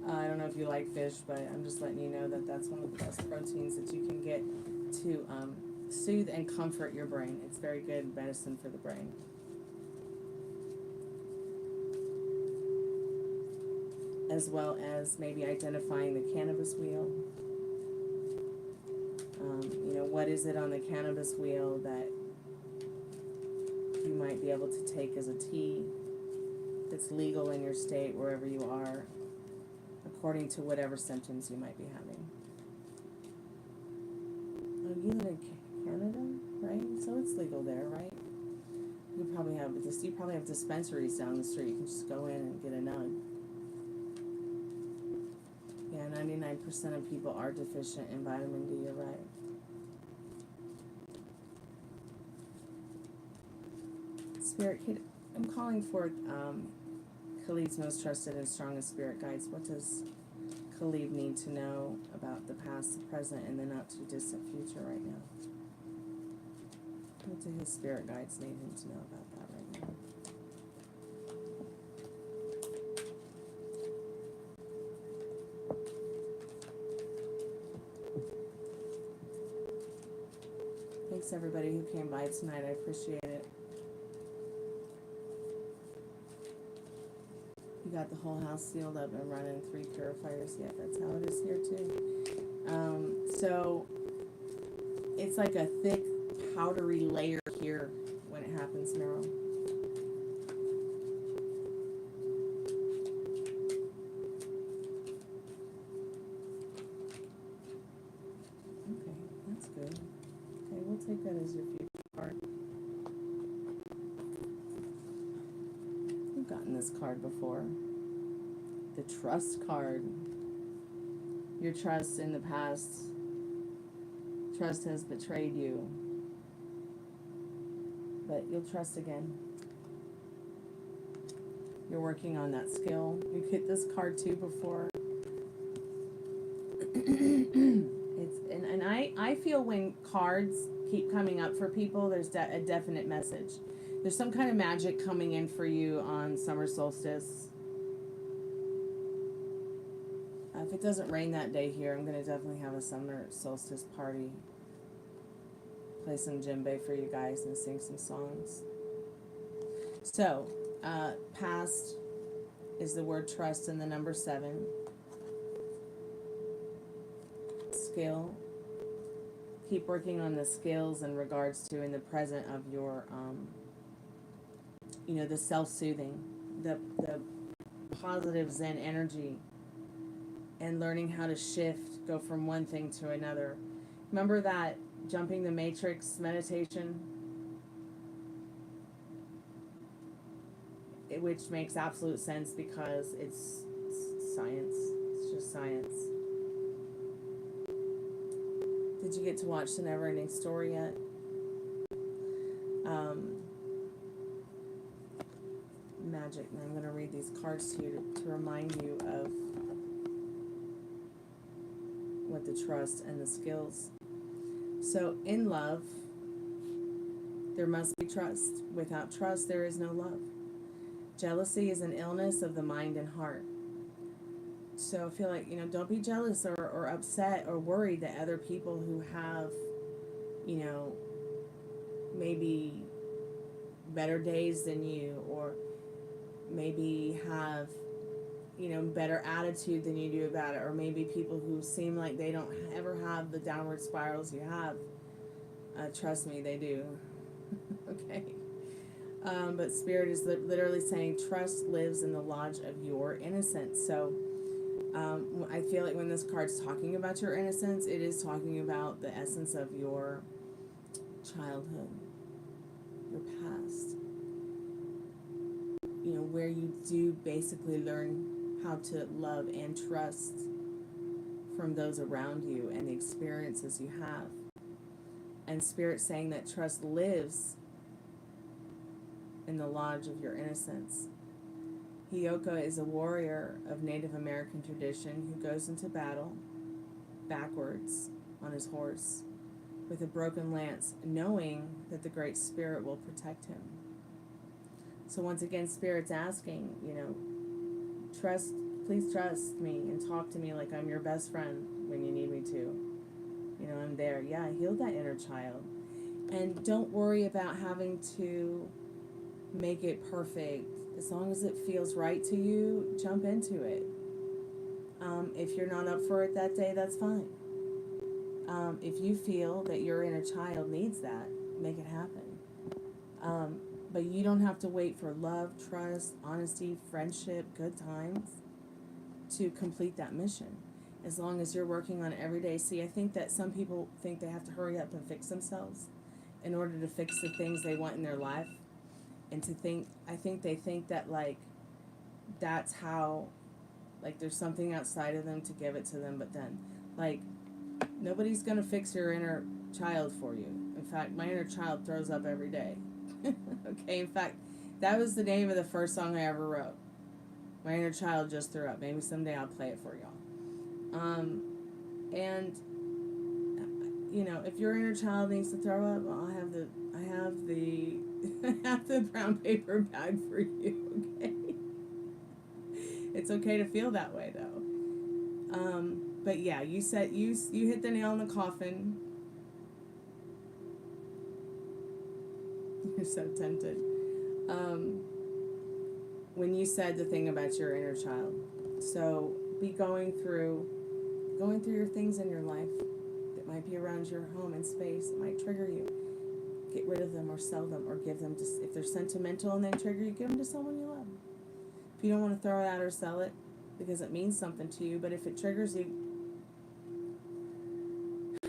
I don't know if you like fish, but I'm just letting you know that that's one of the best proteins that you can get to soothe and comfort your brain. It's very good medicine for the brain. As well as maybe identifying the cannabis wheel. You know, what is it on the cannabis wheel that you might be able to take as a tea that's legal in your state, wherever you are, according to whatever symptoms you might be having. Oh, you live in Canada, right? So it's legal there, right? You probably have dispensaries down the street. You can just go in and get a nug. Yeah, 99% of people are deficient in vitamin D, you're right. Spirit Kid, I'm calling for Khalid's most trusted and strongest spirit guides. What does Khalid need to know about the past, the present, and the not too distant future right now? What do his spirit guides need him to know about that right now? Thanks everybody who came by tonight. I appreciate it. You got the whole house sealed up and running 3 purifiers. Yeah, that's how it is here too. So it's like a thick, powdery layer here when it happens, Meryl. Okay, that's good. Okay, we'll take that as your future card. You've gotten this card before. The trust card. Your trust in the past. Trust has betrayed you. But you'll trust again. You're working on that skill. You've hit this card too before. I feel when cards keep coming up for people, there's a definite message. There's some kind of magic coming in for you on summer solstice. If it doesn't rain that day here, I'm going to definitely have a summer solstice party. Play some djembe for you guys and sing some songs. So, past is the word trust and the number 7. Skill. Keep working on the skills in regards to in the present of your, the self-soothing, the positive Zen energy, and learning how to shift, go from one thing to another. Remember that jumping the matrix meditation? Which makes absolute sense because it's science. It's just science. Did you get to watch the Never-Ending Story yet? Magic. And I'm going to read these cards to you to remind you of what the trust and the skills. So in love, there must be trust. Without trust, there is no love. Jealousy is an illness of the mind and heart. So I feel like, don't be jealous or upset or worried that other people who have, maybe better days than you, or maybe have, better attitude than you do about it, or maybe people who seem like they don't ever have the downward spirals you have. Trust me, they do. Okay. But Spirit is literally saying trust lives in the lodge of your innocence. So I feel like when this card's talking about your innocence, it is talking about the essence of your childhood, your past. Where you do basically learn how to love and trust from those around you and the experiences you have. And Spirit saying that trust lives in the lodge of your innocence. Hiyoko is a warrior of Native American tradition who goes into battle backwards on his horse with a broken lance, knowing that the Great Spirit will protect him. So once again, Spirit's asking, trust, please trust me and talk to me like I'm your best friend when you need me to. I'm there. Yeah, heal that inner child. And don't worry about having to make it perfect. As long as it feels right to you, jump into it. If you're not up for it that day, that's fine. If you feel that your inner child needs that, make it happen. But you don't have to wait for love, trust, honesty, friendship, good times to complete that mission. As long as you're working on it every day. See, I think that some people think they have to hurry up and fix themselves in order to fix the things they want in their life. And I think they think that, that's how, there's something outside of them to give it to them. But then, nobody's going to fix your inner child for you. In fact, my inner child throws up every day. Okay, in fact, that was the name of the first song I ever wrote. My inner child just threw up. Maybe someday I'll play it for y'all. And if your inner child needs to throw up, I have the brown paper bag for you. Okay, it's okay to feel that way though. But yeah, you said you hit the nail in the coffin. You're so tempted. When you said the thing about your inner child. So be going through your things in your life that might be around your home and space. It might trigger you. Get rid of them or sell them or give them to, if they're sentimental and they trigger you, give them to someone you love. If you don't want to throw it out or sell it because it means something to you, but if it triggers you,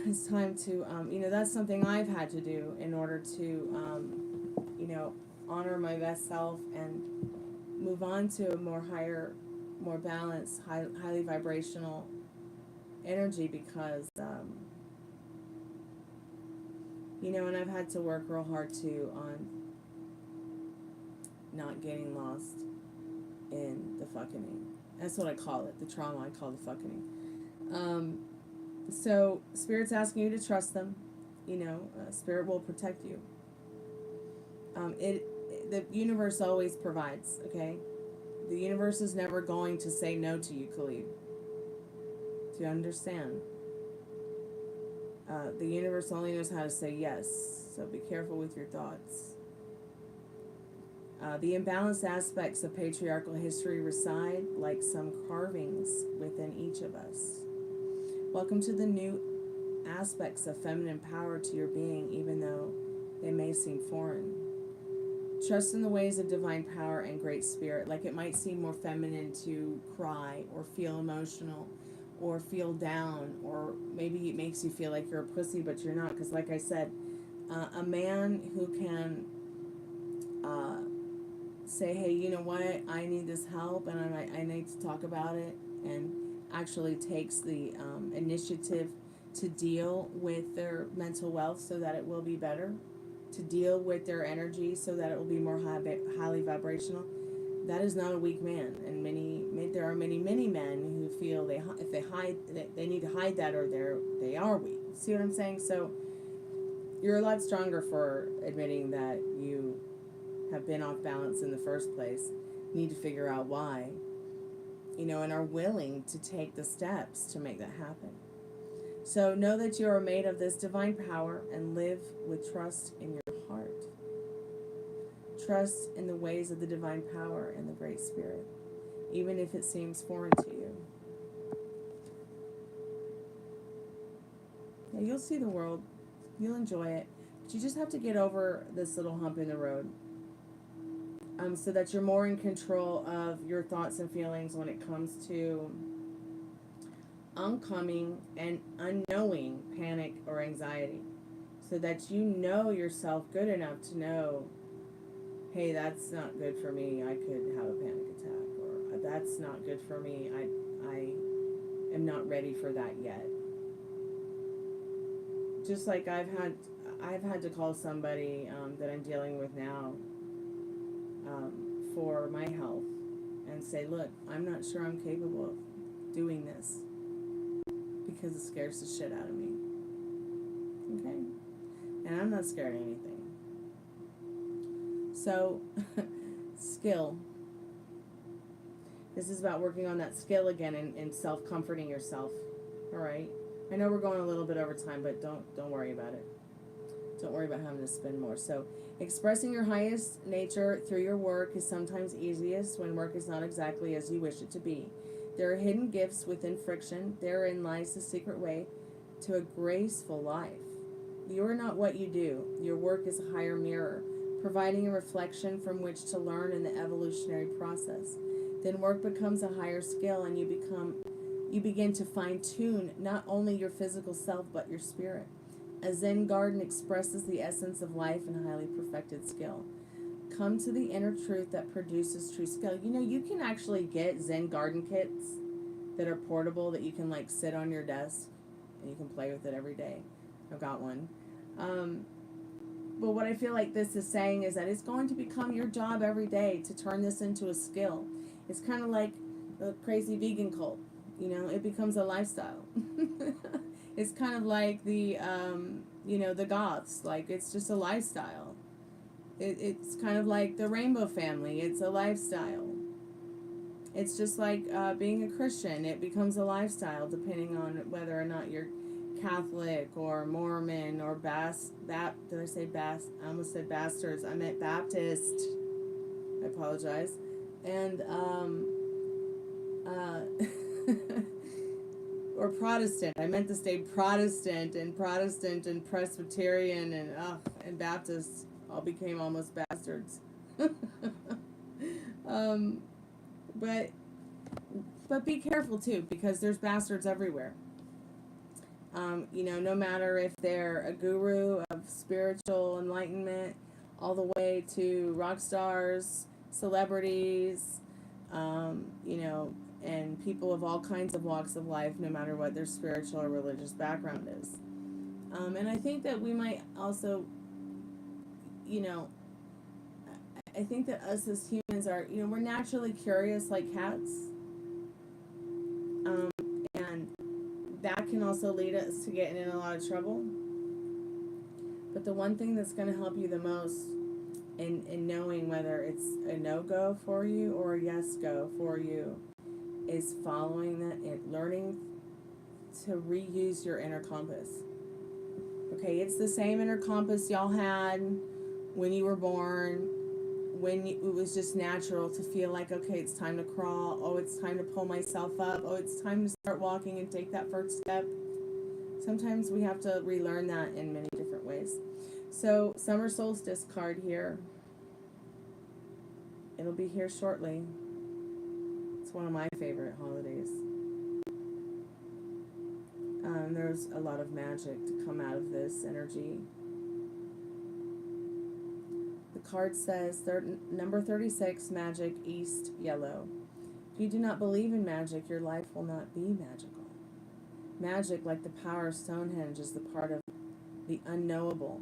it's time to, that's something I've had to do in order to, honor my best self and move on to a more higher, more balanced, highly vibrational energy because, and I've had to work real hard too on not getting lost in the fucking. That's what I call it, the trauma I call the fucking. So Spirit's asking you to trust them. Spirit will protect you. The universe always provides, okay? The universe is never going to say no to you, Khalid. Do you understand? The universe only knows how to say yes, so be careful with your thoughts. The imbalanced aspects of patriarchal history reside like some carvings within each of us. Welcome to the new aspects of feminine power to your being, even though they may seem foreign. Trust in the ways of divine power and great spirit. It might seem more feminine to cry or feel emotional or feel down, or maybe it makes you feel like you're a pussy, but you're not. Because like I said, a man who can say, hey, you know what, I need this help and I need to talk about it, and actually takes the initiative to deal with their mental wealth so that it will be better, to deal with their energy so that it will be more highly vibrational. That is not a weak man, and there are many men who feel if they hide, they need to hide that, or they are weak. See what I'm saying? So you're a lot stronger for admitting that you have been off balance in the first place. You need to figure out why, and are willing to take the steps to make that happen. So know that you are made of this divine power and live with trust in your heart. Trust in the ways of the divine power and the Great Spirit, even if it seems foreign to you. Yeah, you'll see the world. You'll enjoy it. But you just have to get over this little hump in the road. So that you're more in control of your thoughts and feelings when it comes to oncoming and unknowing panic or anxiety. So that you know yourself good enough to know, hey, that's not good for me. I could have a panic attack, or that's not good for me. I am not ready for that yet. Just like I've had to call somebody that I'm dealing with now for my health and say, look, I'm not sure I'm capable of doing this because it scares the shit out of me. Okay? And I'm not scared of anything. So, skill. This is about working on that skill again and self-comforting yourself. All right? I know we're going a little bit over time, but don't worry about it. Don't worry about having to spend more. So, expressing your highest nature through your work is sometimes easiest when work is not exactly as you wish it to be. There are hidden gifts within friction. Therein lies the secret way to a graceful life. You are not what you do. Your work is a higher mirror, providing a reflection from which to learn in the evolutionary process. Then work becomes a higher skill, and you begin to fine-tune not only your physical self but your spirit. A Zen garden expresses the essence of life in highly perfected skill. Come to the inner truth that produces true skill. You know, you can actually get Zen garden kits that are portable that you can like sit on your desk and you can play with it every day. I've got one. But what I feel like this is saying is that it's going to become your job every day to turn this into a skill. It's kind of like the crazy vegan cult. You know, it becomes a lifestyle. It's kind of like the, the goths. Like, it's just a lifestyle. It's kind of like the rainbow family. It's a lifestyle. It's just like being a Christian. It becomes a lifestyle depending on whether or not you're Catholic or Mormon or did I say Bast? I almost said bastards. I meant Baptist. I apologize. And, or Protestant. I meant to say Protestant and Presbyterian and Baptist all became almost bastards. But be careful too, because there's bastards everywhere. No matter if they're a guru of spiritual enlightenment, all the way to rock stars, celebrities, and people of all kinds of walks of life, no matter what their spiritual or religious background is. And I think that we might also, I think that us as humans are, we're naturally curious like cats. And that can also lead us to getting in a lot of trouble. But the one thing that's going to help you the most in knowing whether it's a no-go for you or a yes-go for you is following that and learning to reuse your inner compass. Okay, it's the same inner compass y'all had when you were born, when it was just natural to feel like, okay, it's time to crawl. Oh, it's time to pull myself up. Oh, it's time to start walking and take that first step. Sometimes we have to relearn that in many different ways. So, summer solstice card here. It'll be here shortly. It's one of my favorite holidays. There's a lot of magic to come out of this energy. The card says, number 36, magic, east, yellow. If you do not believe in magic, your life will not be magical. Magic, like the power of Stonehenge, is the part of the unknowable,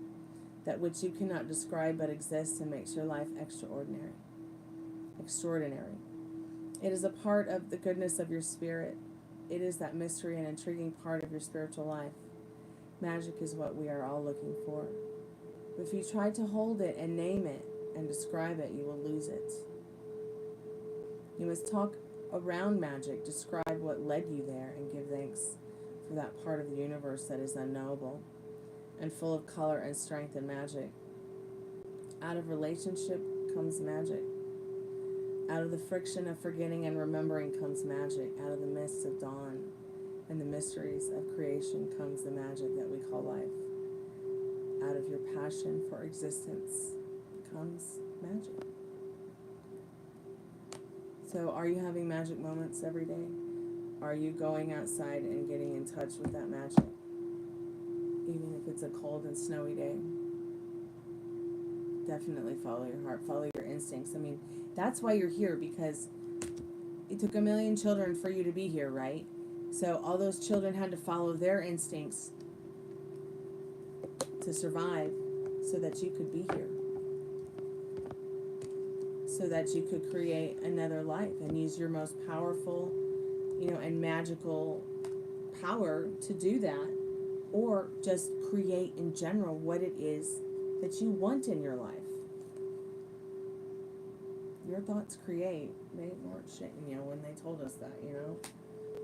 that which you cannot describe but exists and makes your life extraordinary. It is a part of the goodness of your spirit. It is that mystery and intriguing part of your spiritual life. Magic is what we are all looking for. If you try to hold it and name it and describe it, you will lose it. You must talk around magic, describe what led you there, and give thanks for that part of the universe that is unknowable and full of color and strength and magic. Out of relationship comes magic. Out of the friction of forgetting and remembering comes magic. Out of the mists of dawn and the mysteries of creation comes the magic that we call life. Out of your passion for existence comes magic. So are you having magic moments every day? Are you going outside and getting in touch with that magic? Even if it's a cold and snowy day. Definitely follow your heart, follow your instincts. I mean, that's why you're here, because it took 1,000,000 children for you to be here, right? So all those children had to follow their instincts to survive so that you could be here. So that you could create another life and use your most powerful, and magical power to do that. Or just create in general what it is that you want in your life. Your thoughts create. They weren't shitting, when they told us that,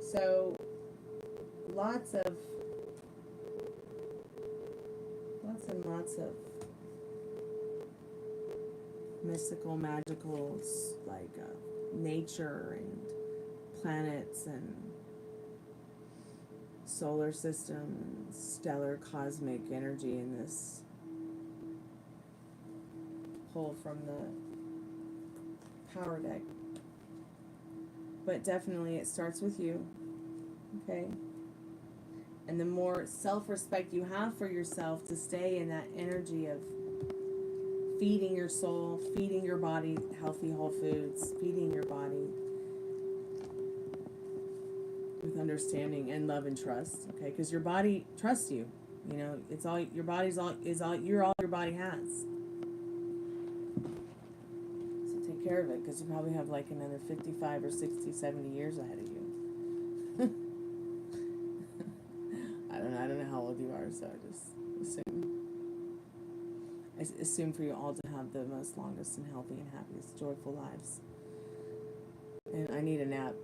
So, lots and lots of mystical, magical, like nature and planets and solar system and stellar cosmic energy in this pull from the power deck. But definitely it starts with you, okay? And the more self-respect you have for yourself to stay in that energy of feeding your soul, feeding your body healthy whole foods, feeding your body with understanding and love and trust, okay? Because your body trusts you. It's all your body's all you're all your body has. So take care of it, because you probably have like another 55 or 60, 70 years ahead of you. I don't know how old you are, so I just assume for you all to have the most longest and healthy and happiest, joyful lives. And I need a nap.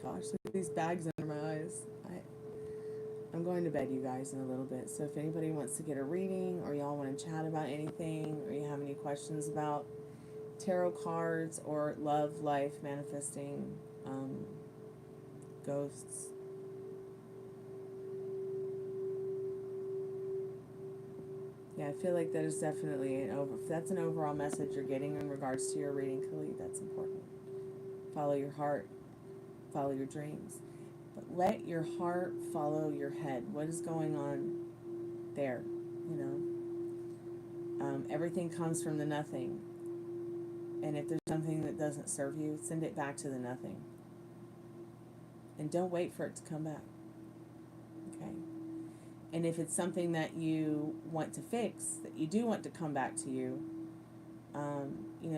Gosh, look at these bags under my eyes. I'm going to bed, you guys, in a little bit. So if anybody wants to get a reading, or y'all want to chat about anything, or you have any questions about tarot cards or love, life, manifesting, ghosts, yeah, I feel like that is definitely that's an overall message you're getting in regards to your reading, Khalid. That's important. Follow your heart. Follow your dreams. But let your heart follow your head. What is going on there? Everything comes from the nothing. And if there's something that doesn't serve you, send it back to the nothing. And don't wait for it to come back. Okay? And if it's something that you want to fix, that you do want to come back to you,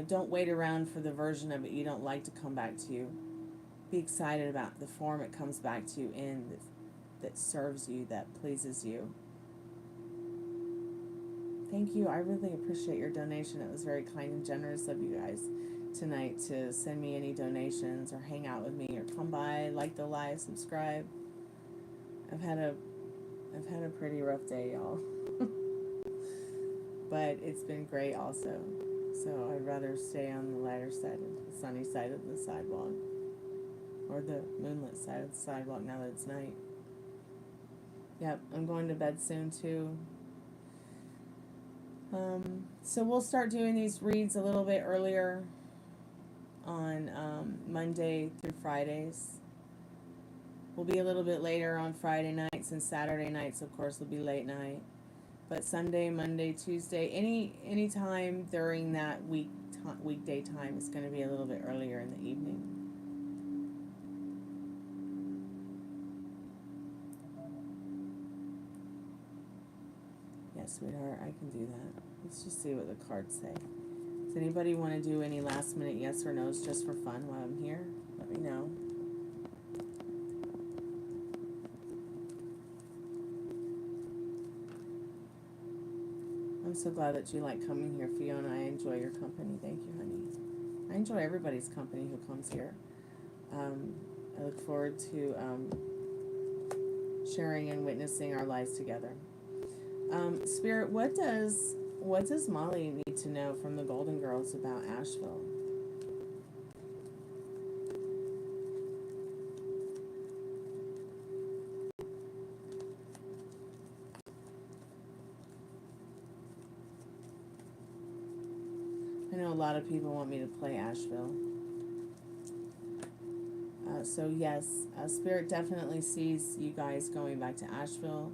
don't wait around for the version of it you don't like to come back to you. Be excited about the form it comes back to you in that serves you, that pleases you. Thank you. I really appreciate your donation. It was very kind and generous of you guys tonight to send me any donations or hang out with me or come by, like the live, subscribe. I've had a pretty rough day, y'all. But it's been great also. So I'd rather stay on the lighter side, the sunny side of the sidewalk. Or the moonlit side of the sidewalk now that it's night. Yep, I'm going to bed soon too. So we'll start doing these reads a little bit earlier on Monday through Fridays. We'll be a little bit later on Friday nights, and Saturday nights, of course, will be late night. But Sunday, Monday, Tuesday, any time during that weekday time is going to be a little bit earlier in the evening. Yes, sweetheart, I can do that. Let's just see what the cards say. Does anybody want to do any last minute yes or no's just for fun while I'm here? Let me know. I'm so glad that you like coming here, Fiona. I enjoy your company. Thank you, honey. I enjoy everybody's company who comes here. I look forward to sharing and witnessing our lives together. Spirit, what does Molly need to know from the Golden Girls about Asheville? I know a lot of people want me to play Asheville. So yes, Spirit definitely sees you guys going back to Asheville.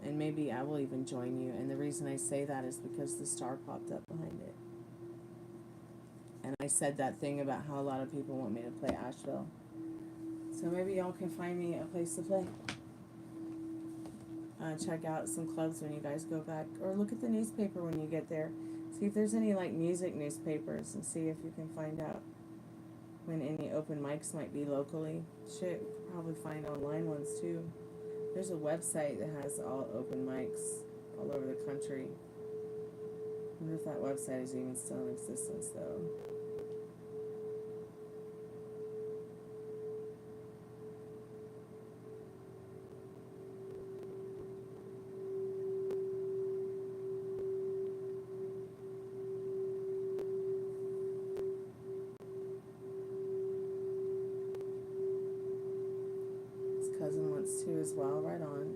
And maybe I will even join you. And the reason I say that is because the star popped up behind And I said that thing about how a lot of people want me to play Asheville. So maybe y'all can find me a place to play. Check out some clubs when you guys go back, or look at the newspaper when you get there. See if there's any like music newspapers, and see if you can find out when any open mics might be locally. Shit, you could probably find online ones too. There's a website that has all open mics all over the country. I wonder if that website is even still in existence though. Cousin wants to as well, right on.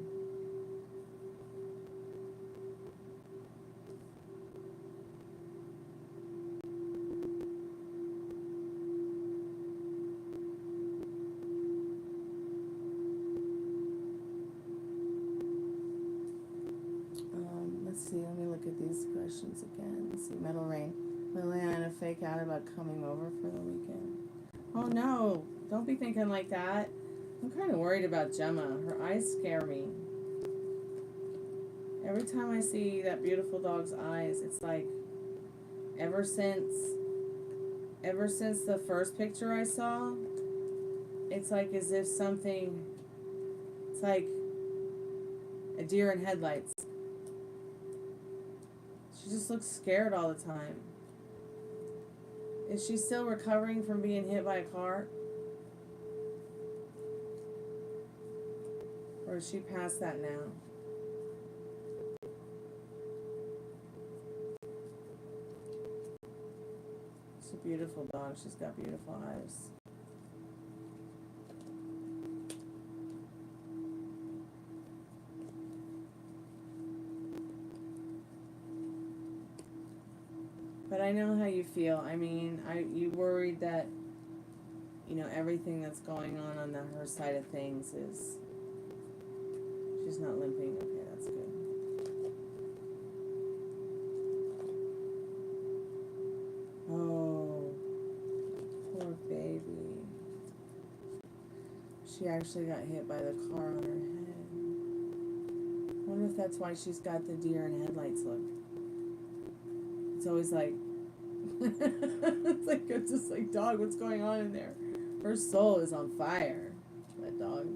Let's see, let me look at these questions again. Let's see, Metal Rain. Liliana fake out about coming over for the weekend. Oh no, don't be thinking like that. I'm kind of worried about Gemma. Her eyes scare me. Every time I see that beautiful dog's eyes, it's like ever since the first picture I saw, it's like as if something, it's like a deer in headlights. She just looks scared all the time. Is she still recovering from being hit by a car? Or is she past that now? She's a beautiful dog. She's got beautiful eyes. But I know how you feel. I mean, you worried that, you know, everything that's going on her side of things is... She's not limping. Okay, that's good. Oh, poor baby. She actually got hit by the car on her head. I wonder if that's why she's got the deer in headlights look. It's always like, it's just like, dog, what's going on in there? Her soul is on fire. That dog.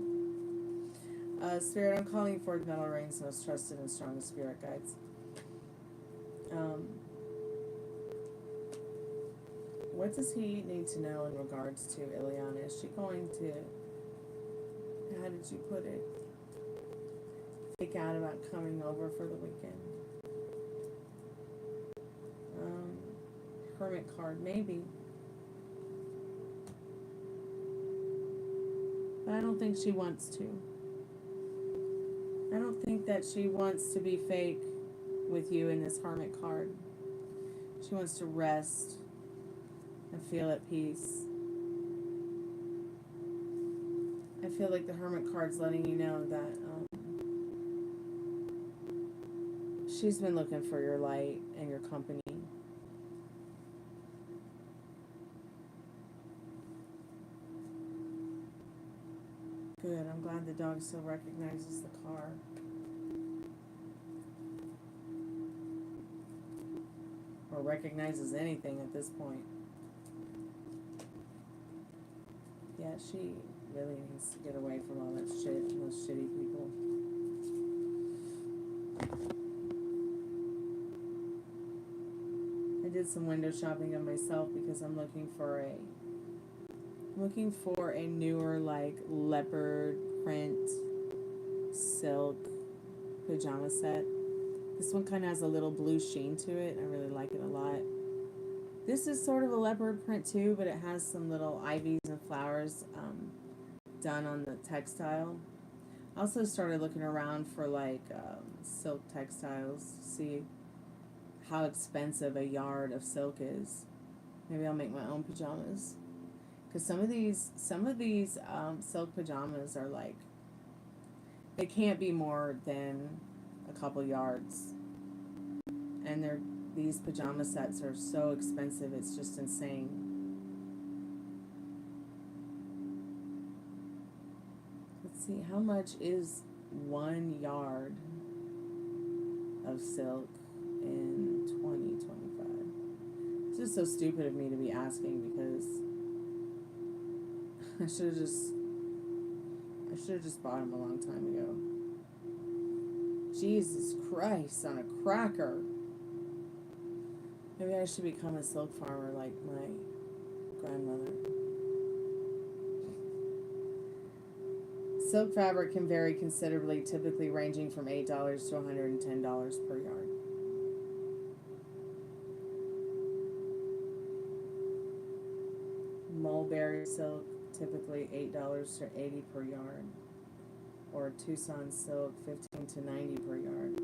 Spirit, I'm calling forth Metal Rain's most trusted and strongest spirit guides. What does he need to know in regards to Ileana? Is she going to, how did you put it, fake out about coming over for the weekend? Hermit card, maybe. But I don't think she wants to. I don't think that she wants to be fake with you in this Hermit card. She wants to rest and feel at peace. I feel like the Hermit card's letting you know that she's been looking for your light and your company. Good, I'm glad the dog still recognizes the car. Or recognizes anything at this point. Yeah, she really needs to get away from all that shit and those shitty people. I did some window shopping of myself because I'm looking for a newer, like, leopard print silk pajama set. This one kind of has a little blue sheen to it. I really like it a lot. This is sort of a leopard print too, but it has some little ivies and flowers done on the textile. I also started looking around for like silk textiles to see how expensive a yard of silk is. Maybe I'll make my own pajamas. Because some of these silk pajamas are like, they can't be more than a couple yards, and these pajama sets are so expensive, it's just insane. Let's see, how much is 1 yard of silk in 2025? It's just so stupid of me to be asking, because I should have just bought them a long time ago. Jesus Christ on a cracker. Maybe I should become a silk farmer like my grandmother. Silk fabric can vary considerably, typically ranging from $8 to $110 per yard. Mulberry silk, typically $8 to $80 per yard. Or Tucson silk, $15 to $90 per yard.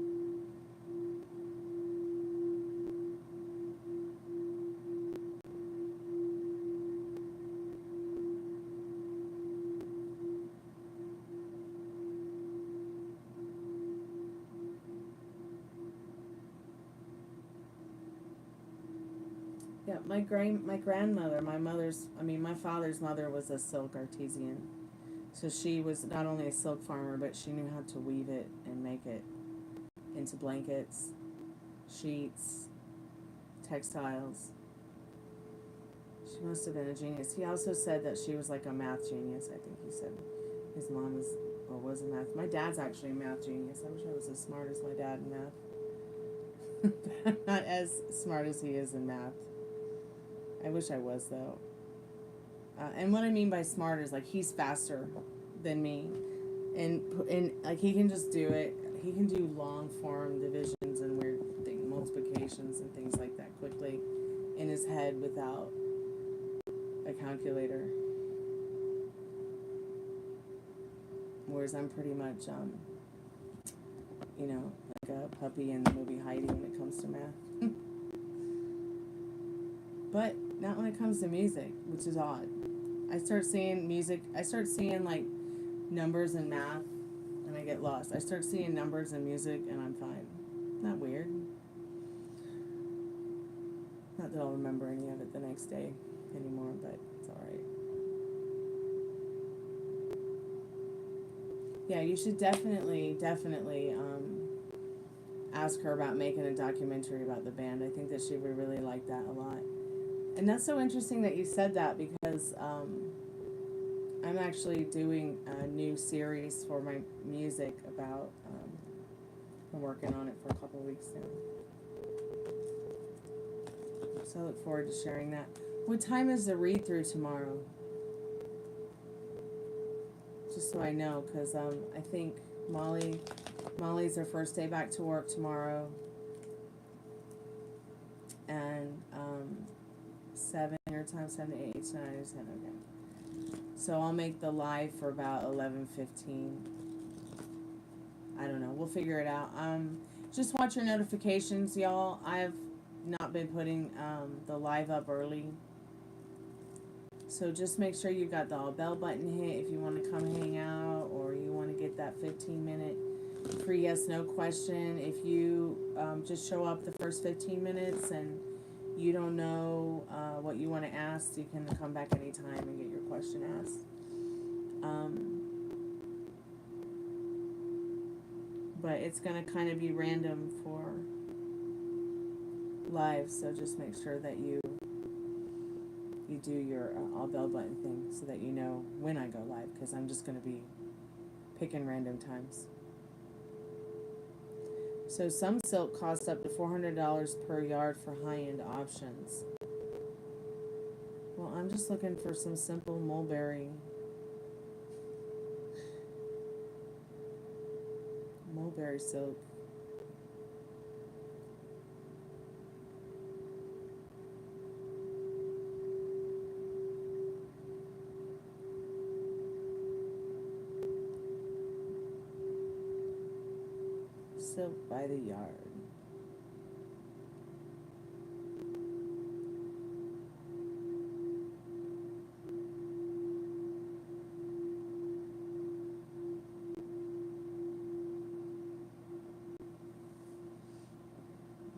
Yeah, my grandmother, my father's mother was a silk artisan. So she was not only a silk farmer, but she knew how to weave it and make it into blankets, sheets, textiles. She must have been a genius. He also said that she was like a math genius. I think he said his mom was a math. My dad's actually a math genius. I wish I was as smart as my dad in math. But I'm not as smart as he is in math. I wish I was, though. And what I mean by smart is, like, he's faster than me. And like, he can just do it. He can do long form divisions and weird multiplications and things like that quickly in his head without a calculator. Whereas I'm pretty much, like a puppy in the movie Heidi when it comes to math. But not when it comes to music, which is odd. I start seeing like numbers and math, and I get lost. I start seeing numbers and music, and I'm fine. Not weird. Not that I'll remember any of it the next day anymore, but it's alright. Yeah, you should definitely ask her about making a documentary about the band. I think that she would really like that a lot. And that's so interesting that you said that, because I'm actually doing a new series for my music about, I'm working on it for a couple of weeks now. So I look forward to sharing that. What time is the read-through tomorrow? Just so I know, because I think Molly's her first day back to work tomorrow. And 7 your time, 7 to 8, 8 to 9, 8 to 10, okay. So I'll make the live for about 11:15. I don't know. We'll figure it out. Just watch your notifications, y'all. I've not been putting the live up early. So just make sure you've got the bell button hit if you want to come hang out, or you want to get that 15-minute free yes/no question. If you just show up the first 15 minutes and you don't know what you want to ask, you can come back anytime and get your question asked. But it's going to kind of be random for live, so just make sure that you do your all bell button thing so that you know when I go live, because I'm just going to be picking random times. So some silk costs up to $400 per yard for high-end options. Well, I'm just looking for some simple mulberry silk. Silk by the yard.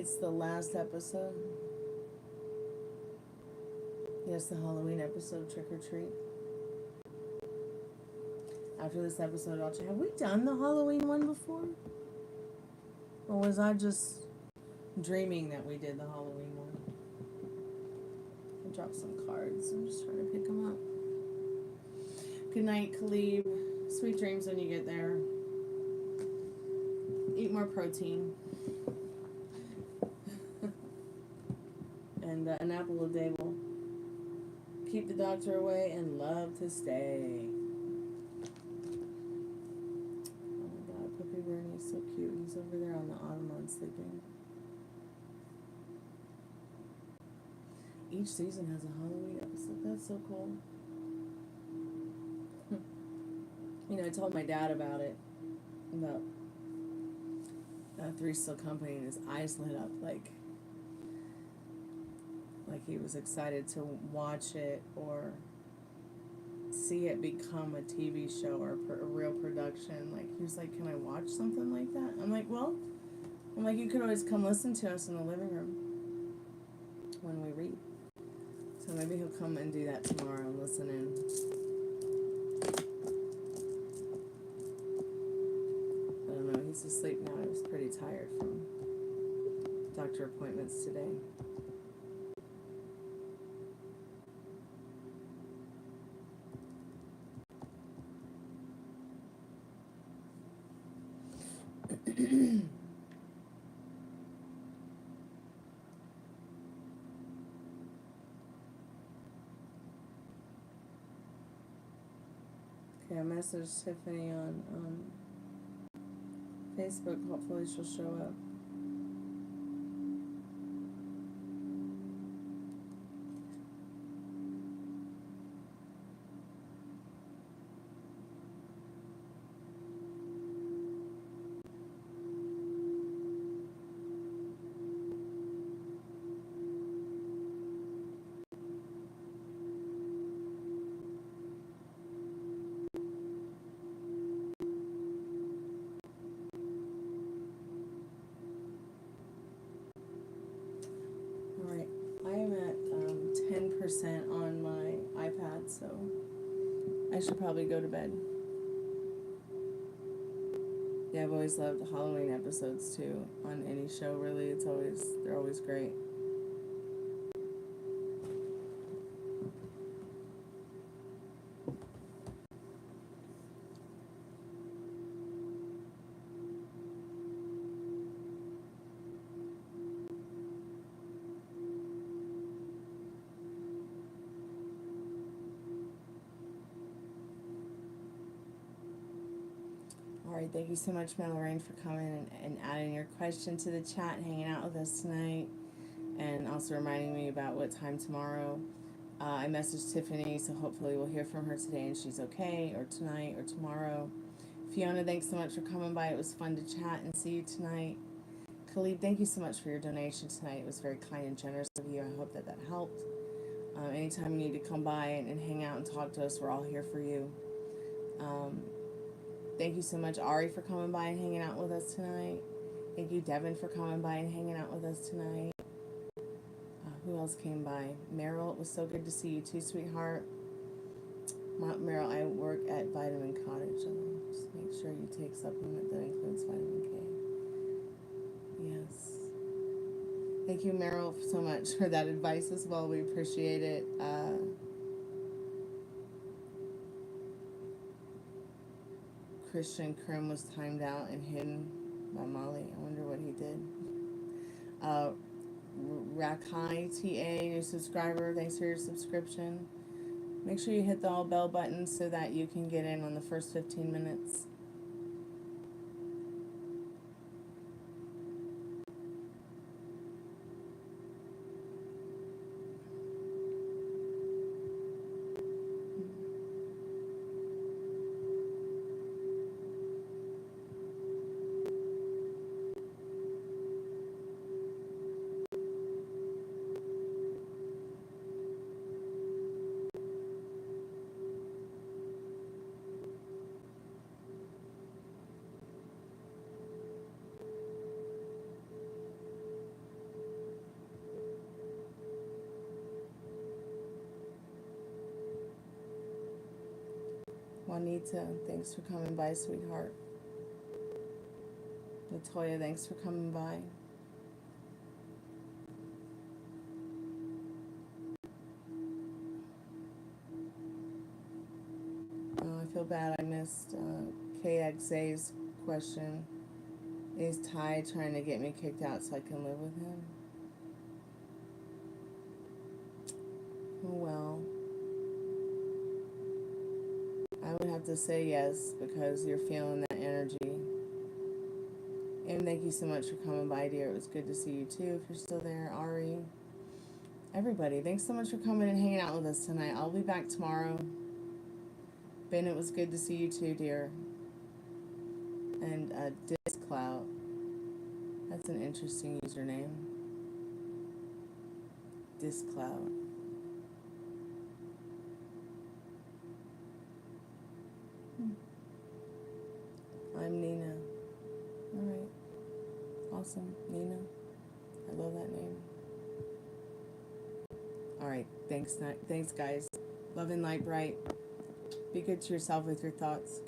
It's the last episode. Yes, the Halloween episode, Trick or Treat. After this episode, I'll check. Have we done the Halloween one before? Or was I just dreaming that we did the Halloween one? I dropped some cards. I'm just trying to pick them up. Good night, Khalib. Sweet dreams when you get there. Eat more protein. And an apple a day will keep the doctor away and love to stay. Oh my god, Puppy Bernie's so cute. He's over there on the ottoman sleeping. Each season has a Halloween episode. That's so cool. You know, I told my dad about it. About Three's Still Company, and his eyes lit up like he was excited to watch it or see it become a TV show or a real production. Like, he was like, can I watch something like that? I'm like, you could always come listen to us in the living room when we read. So maybe he'll come and do that tomorrow and listen in. I don't know, he's asleep now. I was pretty tired from doctor appointments today. Okay, I messaged Tiffany on Facebook. Hopefully she'll show up. On my iPad, so I should probably go to bed. Yeah, I've always loved Halloween episodes too, on any show really. They're always great. Alright, thank you so much, Melorraine, for coming and adding your question to the chat, hanging out with us tonight, and also reminding me about what time tomorrow. I messaged Tiffany, so hopefully we'll hear from her today and she's okay, or tonight, or tomorrow. Fiona, thanks so much for coming by. It was fun to chat and see you tonight. Khalid, thank you so much for your donation tonight. It was very kind and generous of you. I hope that helped. Anytime you need to come by and hang out and talk to us, we're all here for you. Thank you so much, Ari, for coming by and hanging out with us tonight. Thank you, Devin, for coming by and hanging out with us tonight. Who else came by? Meryl, it was so good to see you too, sweetheart. Meryl, I work at Vitamin Cottage. Just make sure you take supplement that includes vitamin K. Yes. Thank you, Meryl, so much for that advice as well. We appreciate it. Christian Krim was timed out and hidden by Molly. I wonder what he did. Rakai TA, new subscriber, thanks for your subscription. Make sure you hit the all bell button so that you can get in on the first 15 minutes. Juanita, thanks for coming by, sweetheart. Latoya, thanks for coming by. I feel bad I missed KXA's question. Is Ty trying to get me kicked out so I can live with him? Oh well. I would have to say yes because you're feeling that energy. And thank you so much for coming by, dear. It was good to see you too if you're still there. Ari. Everybody, thanks so much for coming and hanging out with us tonight. I'll be back tomorrow. Ben, it was good to see you too, dear. And Discloud. That's an interesting username. Discloud. I'm Nina. Alright. Awesome. Nina. I love that name. Alright. Thanks, guys. Love and light bright. Be good to yourself with your thoughts.